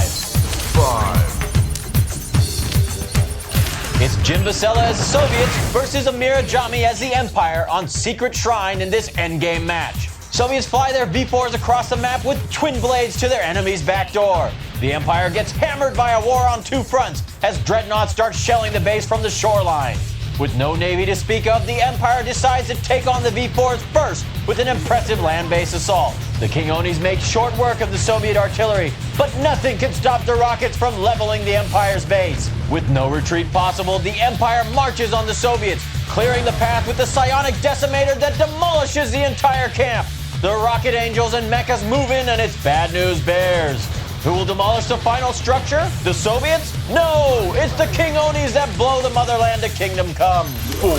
It's Jim Vasella as the Soviets versus Amir Ajami as the Empire on Secret Shrine in this endgame match. Soviets fly their V4s across the map with twin blades to their enemy's back door. The Empire gets hammered by a war on two fronts as dreadnoughts start shelling the base from the shoreline. With no navy to speak of, the Empire decides to take on the V4s first with an impressive land-based assault. The King Onis make short work of the Soviet artillery, but nothing can stop the rockets from leveling the Empire's base. With no retreat possible, the Empire marches on the Soviets, clearing the path with the psionic decimator that demolishes the entire camp. The Rocket Angels and mechas move in, and it's bad news bears. Who will demolish the final structure? The Soviets? No! It's the King Onis that blow the motherland to kingdom come. 4.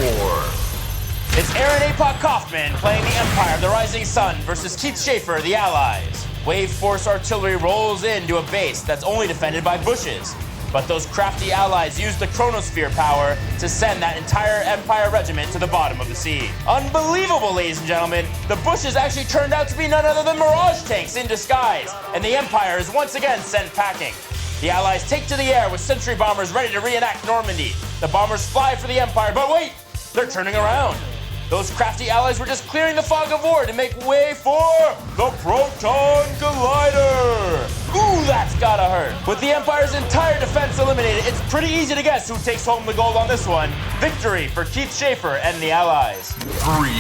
It's Aaron Apoc Kaufman playing the Empire of the Rising Sun versus Keith Schaefer, the Allies. Wave Force artillery rolls into a base that's only defended by bushes. But those crafty allies use the chronosphere power to send that entire Empire regiment to the bottom of the sea. Unbelievable, ladies and gentlemen. The bushes actually turned out to be none other than Mirage tanks in disguise, and the Empire is once again sent packing. The Allies take to the air with sentry bombers ready to reenact Normandy. The bombers fly for the Empire, but wait, they're turning around. Those crafty allies were just clearing the fog of war to make way for the Proton Collider. Ooh, that's gotta hurt. With the Empire's entire defense eliminated, it's pretty easy to guess who takes home the gold on this one. Victory for Keith Schaefer and the Allies. 3.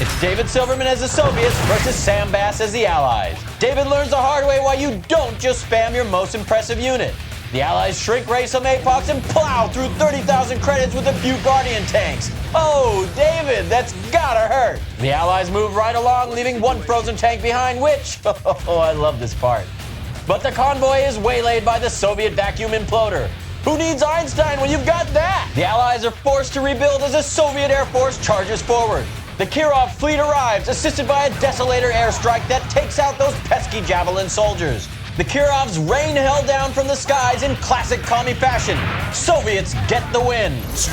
It's David Silverman as the Soviets versus Sam Bass as the Allies. David learns the hard way why you don't just spam your most impressive unit. The Allies shrink ray some Apocs and plow through 30,000 credits with a few Guardian tanks. Oh, David, that's gotta hurt. The Allies move right along, leaving one frozen tank behind, which, oh, I love this part. But the convoy is waylaid by the Soviet vacuum imploder. Who needs Einstein when you've got that? The Allies are forced to rebuild as the Soviet Air Force charges forward. The Kirov fleet arrives, assisted by a Desolator airstrike that takes out those pesky Javelin soldiers. The Kirovs rain hell down from the skies in classic commie fashion. Soviets get the win. 2.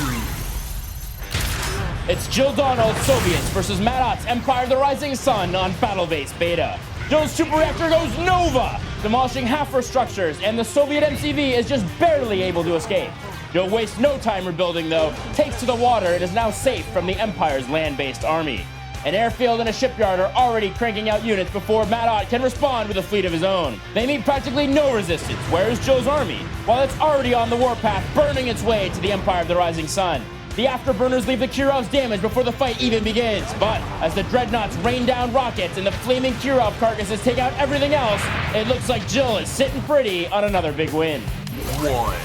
It's Jill Donald's Soviets versus Matt Ott's Empire of the Rising Sun on Battle Base Beta. Jill's super reactor goes Nova, demolishing half her structures, and the Soviet MCV is just barely able to escape. Jill wastes no time rebuilding, though, takes to the water and is now safe from the Empire's land-based army. An airfield and a shipyard are already cranking out units before Matt Ott can respond with a fleet of his own. They meet practically no resistance. Where is Jill's army? While it's already on the warpath, burning its way to the Empire of the Rising Sun. The afterburners leave the Kirovs damaged before the fight even begins. But as the dreadnoughts rain down rockets and the flaming Kirov carcasses take out everything else, it looks like Jill is sitting pretty on another big win. 1.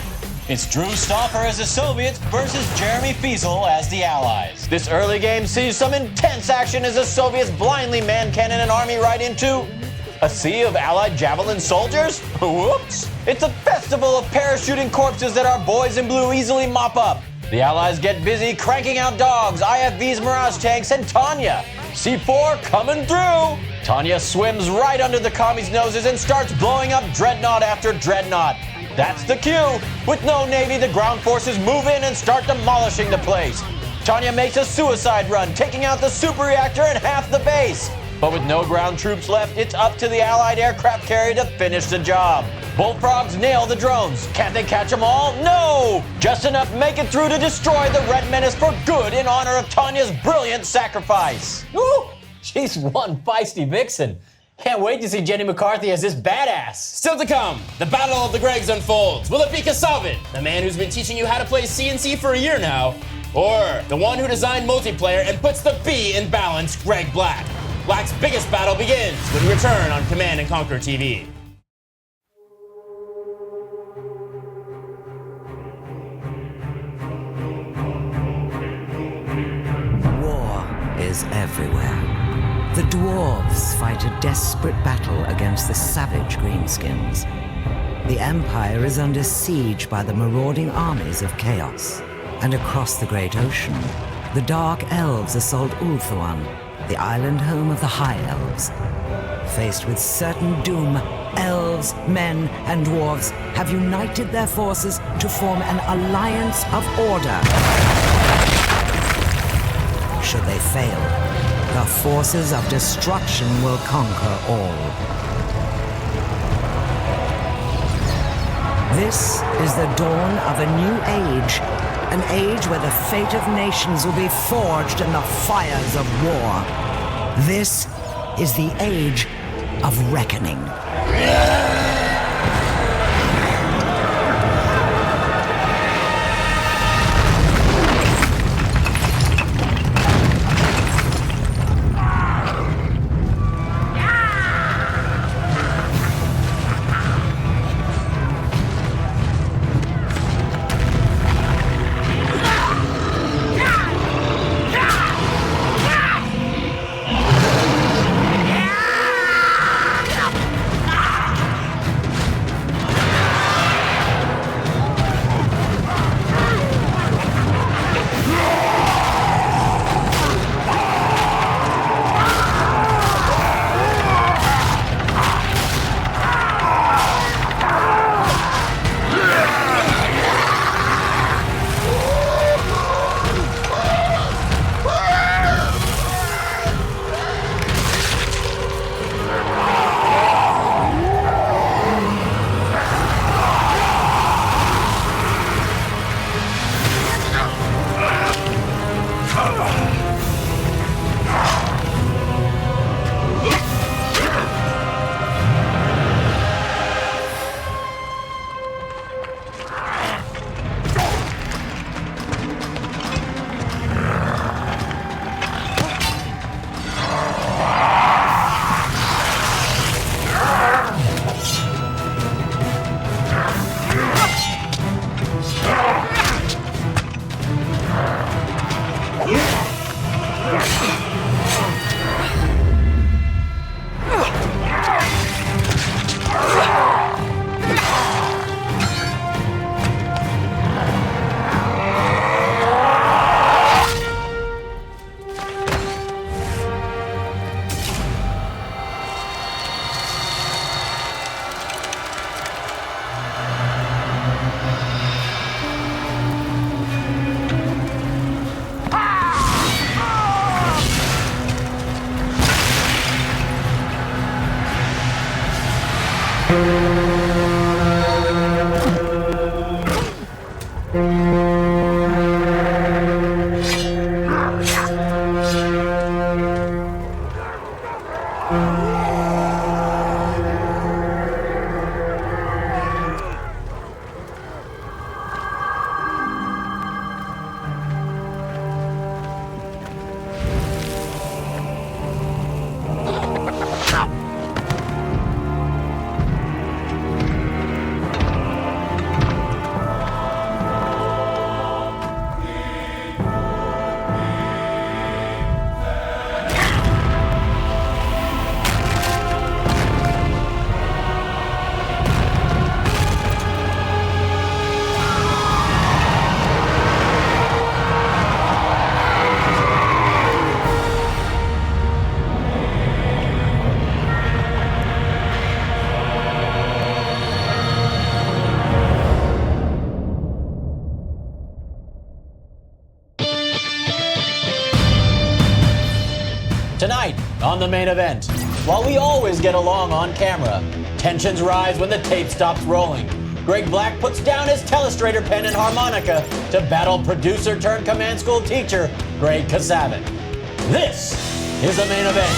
It's Drew Stauffer as the Soviets versus Jeremy Fiesel as the Allies. This early game sees some intense action as the Soviets blindly man-cannon an army right into a sea of Allied Javelin soldiers? Whoops! It's a festival of parachuting corpses that our boys in blue easily mop up. The Allies get busy cranking out dogs, IFVs, Mirage tanks, and Tanya. C4 coming through! Tanya swims right under the commies' noses and starts blowing up dreadnought after dreadnought. That's the cue. With no navy, the ground forces move in and start demolishing the place. Tanya makes a suicide run, taking out the super reactor and half the base. But with no ground troops left, it's up to the Allied aircraft carrier to finish the job. Bullfrogs nail the drones. Can't they catch them all? No! Just enough make it through to destroy the Red Menace for good in honor of Tanya's brilliant sacrifice. Woo! She's one feisty vixen. Can't wait to see Jenny McCarthy as this badass. Still to come, the Battle of the Gregs unfolds. Will it be Kasavin, the man who's been teaching you how to play CNC for a year now? Or the one who designed multiplayer and puts the B in balance, Greg Black? Black's biggest battle begins when we return on Command & Conquer TV. is everywhere. The dwarves fight a desperate battle against the savage greenskins. The Empire is under siege by the marauding armies of chaos. And across the great ocean, the Dark Elves assault Ulthuan, the island home of the High Elves. Faced with certain doom, elves, men, and dwarves have united their forces to form an alliance of order. Should they fail, the forces of destruction will conquer all. This is the dawn of a new age, an age where the fate of nations will be forged in the fires of war. This is the age of reckoning. Tonight, on the main event, while we always get along on camera, tensions rise when the tape stops rolling. Greg Black puts down his telestrator pen and harmonica to battle producer turned command school teacher, Greg Kasavin. This is the main event.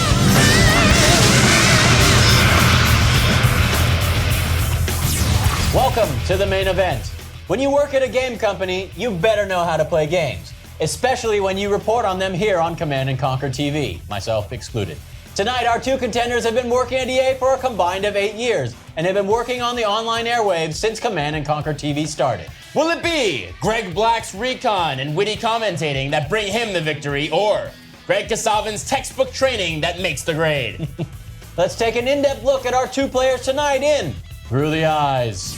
Welcome to the main event. When you work at a game company, you better know how to play games, especially when you report on them here on Command & Conquer TV, myself excluded. Tonight, our two contenders have been working at EA for a combined of 8 years, and have been working on the online airwaves since Command & Conquer TV started. Will it be Greg Black's recon and witty commentating that bring him the victory, or Greg Kasavin's textbook training that makes the grade. Let's take an in-depth look at our two players tonight in Through the Eyes.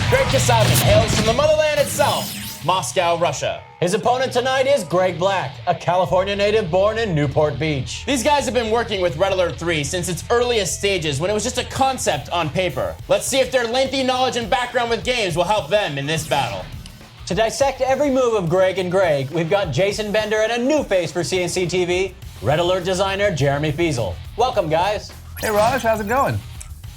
Greg Kasavin hails from the motherland itself, Moscow, Russia. His opponent tonight is Greg Black, a California native born in Newport Beach. These guys have been working with Red Alert 3 since its earliest stages when it was just a concept on paper. Let's see if their lengthy knowledge and background with games will help them in this battle. To dissect every move of Greg and Greg, we've got Jason Bender and a new face for CNC TV, Red Alert designer Jeremy Fiesel. Welcome, guys. Hey, Raj, how's it going?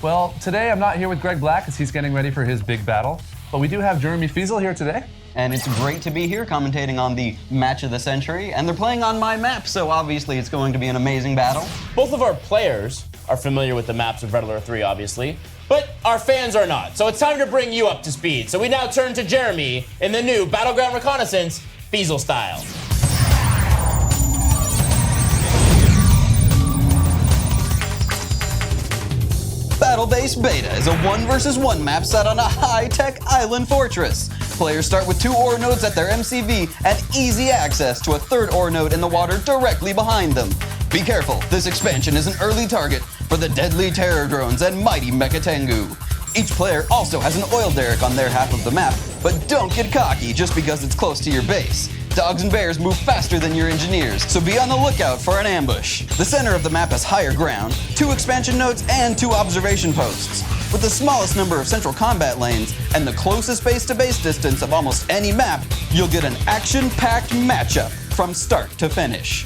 Well, today I'm not here with Greg Black as he's getting ready for his big battle, but we do have Jeremy Fiesel here today. And it's great to be here commentating on the match of the century, and they're playing on my map, so obviously it's going to be an amazing battle. Both of our players are familiar with the maps of Red Alert 3, obviously, but our fans are not. So it's time to bring you up to speed. So we now turn to Jeremy in the new Battleground Reconnaissance, Fiesel style. Battle Base Beta is a 1 versus 1 map set on a high-tech island fortress. Players start with 2 ore nodes at their MCV and easy access to a 3rd ore node in the water directly behind them. Be careful, this expansion is an early target for the deadly terror drones and mighty Mecha Tengu. Each player also has an oil derrick on their half of the map, but don't get cocky just because it's close to your base. Dogs and bears move faster than your engineers, so be on the lookout for an ambush. The center of the map has higher ground, 2 expansion nodes, and 2 observation posts. With the smallest number of central combat lanes and the closest base-to-base distance of almost any map, you'll get an action-packed matchup from start to finish.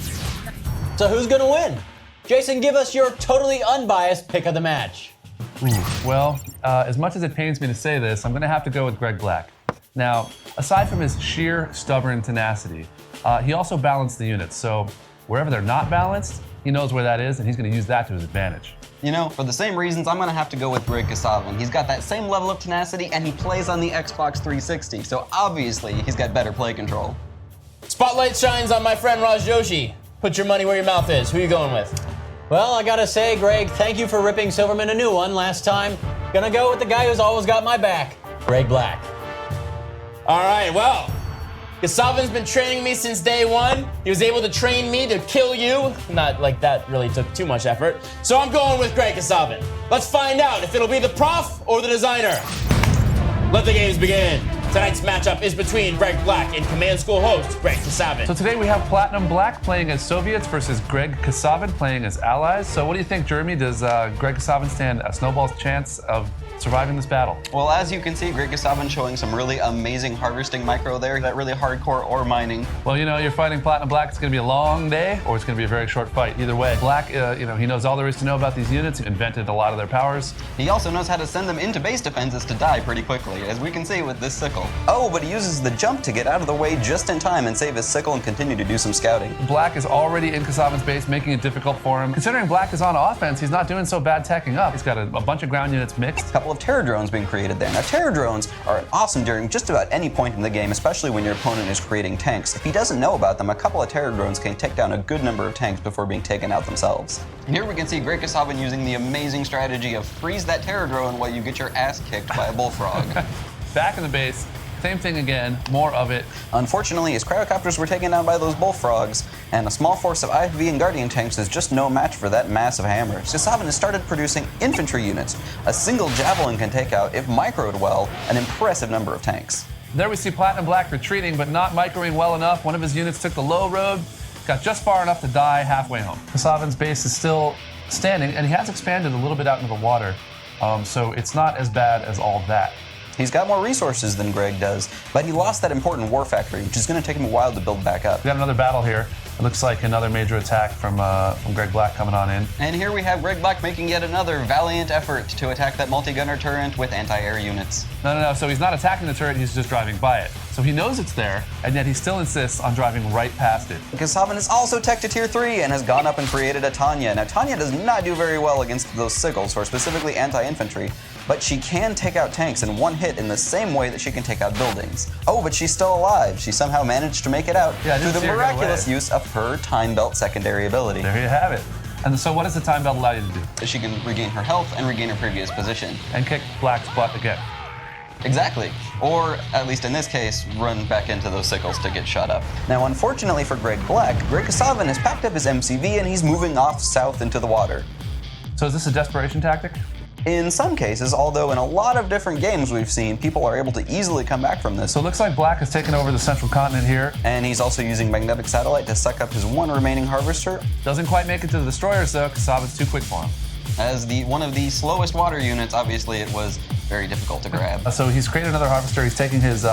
So who's gonna win? Jason, give us your totally unbiased pick of the match. Well, as much as it pains me to say this, I'm going to have to go with Greg Black. Now, aside from his sheer stubborn tenacity, he also balanced the units, so wherever they're not balanced, he knows where that is, and he's going to use that to his advantage. You know, for the same reasons, I'm going to have to go with Greg Kasavin. He's got that same level of tenacity, and he plays on the Xbox 360, so obviously he's got better play control. Spotlight shines on my friend Raj Joshi. Put your money where your mouth is. Who are you going with? Well, I gotta say, Greg, thank you for ripping Silverman a new one last time. Gonna go with the guy who's always got my back, Greg Black. All right, well, Kasavin's been training me since day one. He was able to train me to kill you. Not like that really took too much effort. So I'm going with Greg Kasavin. Let's find out if it'll be the prof or the designer. Let the games begin. Tonight's matchup is between Greg Black and Command School host Greg Kasavin. So today we have Platinum Black playing as Soviets versus Greg Kasavin playing as Allies. So what do you think, Jeremy? Does Greg Kasavin stand a snowball's chance of surviving this battle? Well, as you can see, Greg Kasavin showing some really amazing harvesting micro there, that really hardcore ore mining. Well, you know, you're fighting Platinum Black. It's going to be a long day, or it's going to be a very short fight. Either way, Black, you know, he knows all there is to know about these units. He invented a lot of their powers. He also knows how to send them into base defenses to die pretty quickly, as we can see with this sickle. Oh, but he uses the jump to get out of the way just in time and save his sickle and continue to do some scouting. Black is already in Kasavin's base, making it difficult for him. Considering Black is on offense, he's not doing so bad teching up. He's got a bunch of ground units mixed. A couple of terror drones being created there. Now, terror drones are awesome during just about any point in the game, especially when your opponent is creating tanks. If he doesn't know about them, a couple of terror drones can take down a good number of tanks before being taken out themselves. And here we can see Greg Kasavin using the amazing strategy of freeze that terror drone while you get your ass kicked by a bullfrog. Back in the base, same thing again, more of it. Unfortunately, his cryocopters were taken down by those bullfrogs, and a small force of IFV and Guardian tanks is just no match for that massive hammer. Kasavin has started producing infantry units. A single javelin can take out, if microed well, an impressive number of tanks. There we see Platinum Black retreating, but not microing well enough. One of his units took the low road, got just far enough to die halfway home. Kasavin's base is still standing, and he has expanded a little bit out into the water, so it's not as bad as all that. He's got more resources than Greg does, but he lost that important war factory, which is going to take him a while to build back up. We got another battle here. It looks like another major attack from Greg Black coming on in. And here we have Greg Black making yet another valiant effort to attack that multi-gunner turret with anti-air units. No. So he's not attacking the turret, he's just driving by it. So he knows it's there, and yet he still insists on driving right past it. Kasavin is also tech to tier 3 and has gone up and created a Tanya. Now, Tanya does not do very well against those sickles, or specifically anti-infantry, but she can take out tanks in one hit in the same way that she can take out buildings. Oh, but she's still alive. She somehow managed to make it out through the miraculous use of her Time Belt secondary ability. There you have it. And so what does the Time Belt allow you to do? She can regain her health and regain her previous position. And kick Black's butt again. Exactly. Or, at least in this case, run back into those sickles to get shot up. Now, unfortunately for Greg Black, Greg Kasavin has packed up his MCV and he's moving off south into the water. So is this a desperation tactic? In some cases, although in a lot of different games we've seen, people are able to easily come back from this. So it looks like Black has taken over the central continent here. And he's also using magnetic satellite to suck up his one remaining harvester. Doesn't quite make it to the destroyers though, Kasavin's too quick for him. As one of the slowest water units, obviously it was very difficult to grab. So he's created another harvester. He's taking his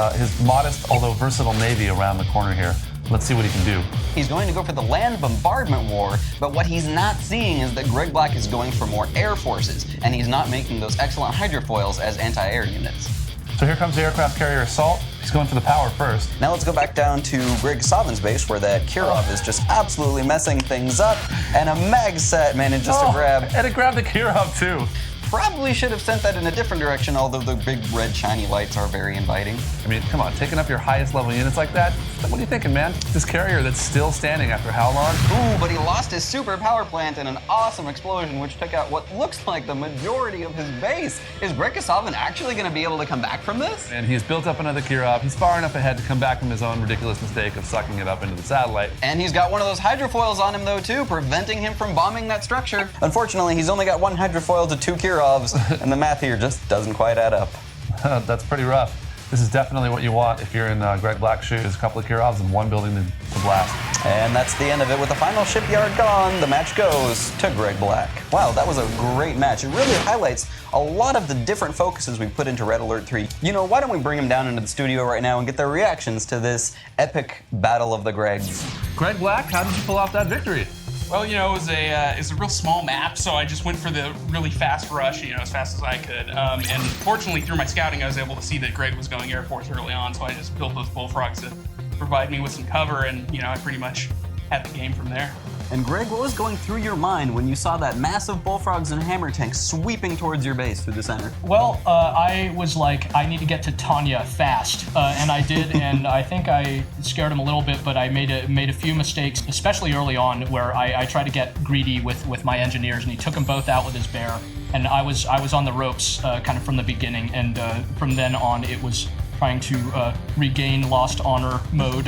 modest, although versatile navy around the corner here. Let's see what he can do. He's going to go for the land bombardment war, but what he's not seeing is that Greg Black is going for more air forces, and he's not making those excellent hydrofoils as anti-air units. So here comes the aircraft carrier assault. He's going for the power first. Now let's go back down to Greg Kasavin's base, where that Kirov is just absolutely messing things up, and a mag set manages to grab. And it grabbed the Kirov too. Probably should have sent that in a different direction, although the big red shiny lights are very inviting. I mean, come on, taking up your highest level units like that? What are you thinking, man? This carrier that's still standing after how long? Ooh, but he lost his super power plant in an awesome explosion, which took out what looks like the majority of his base. Is Greg Kasavin actually going to be able to come back from this? And he's built up another Kirov. He's far enough ahead to come back from his own ridiculous mistake of sucking it up into the satellite. And he's got one of those hydrofoils on him, though, too, preventing him from bombing that structure. Unfortunately, he's only got one hydrofoil to two Kirovs, and the math here just doesn't quite add up. That's pretty rough. This is definitely what you want if you're in Greg Black's shoes. A couple of Kirovs and one building to blast. And that's the end of it. With the final shipyard gone, the match goes to Greg Black. Wow, that was a great match. It really highlights a lot of the different focuses we put into Red Alert 3. You know, why don't we bring them down into the studio right now and get their reactions to this epic battle of the Gregs. Greg Black, how did you pull off that victory? Well, you know, it was a real small map, so I just went for the really fast rush, you know, as fast as I could. And fortunately, through my scouting, I was able to see that Greg was going Air Force early on, so I just built those bullfrogs to provide me with some cover, and, you know, I pretty much had the game from there. And Greg, what was going through your mind when you saw that massive bullfrogs and hammer tanks sweeping towards your base through the center? Well, I was like, I need to get to Tanya fast, and I did, and I think I scared him a little bit, but I made a few mistakes, especially early on, where I tried to get greedy with my engineers, and he took them both out with his bear, and I was on the ropes kind of from the beginning, and from then on it was trying to regain lost honor mode.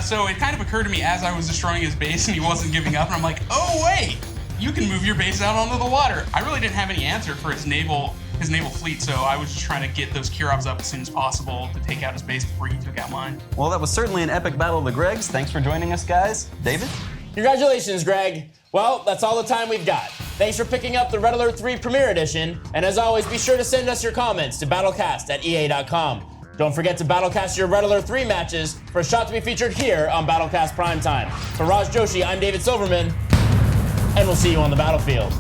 So it kind of occurred to me as I was destroying his base and he wasn't giving up, and I'm like, oh wait, you can move your base out onto the water. I really didn't have any answer for his naval fleet, so I was just trying to get those Kirovs up as soon as possible to take out his base before he took out mine. Well, that was certainly an epic battle of the Gregs. Thanks for joining us, guys. David? Congratulations, Greg. Well, that's all the time we've got. Thanks for picking up the Red Alert 3 Premiere Edition, and as always, be sure to send us your comments to battlecast@ea.com. Don't forget to battlecast your Red Alert 3 matches for a shot to be featured here on Battlecast Primetime. For Raj Joshi, I'm David Silverman, and we'll see you on the battlefield.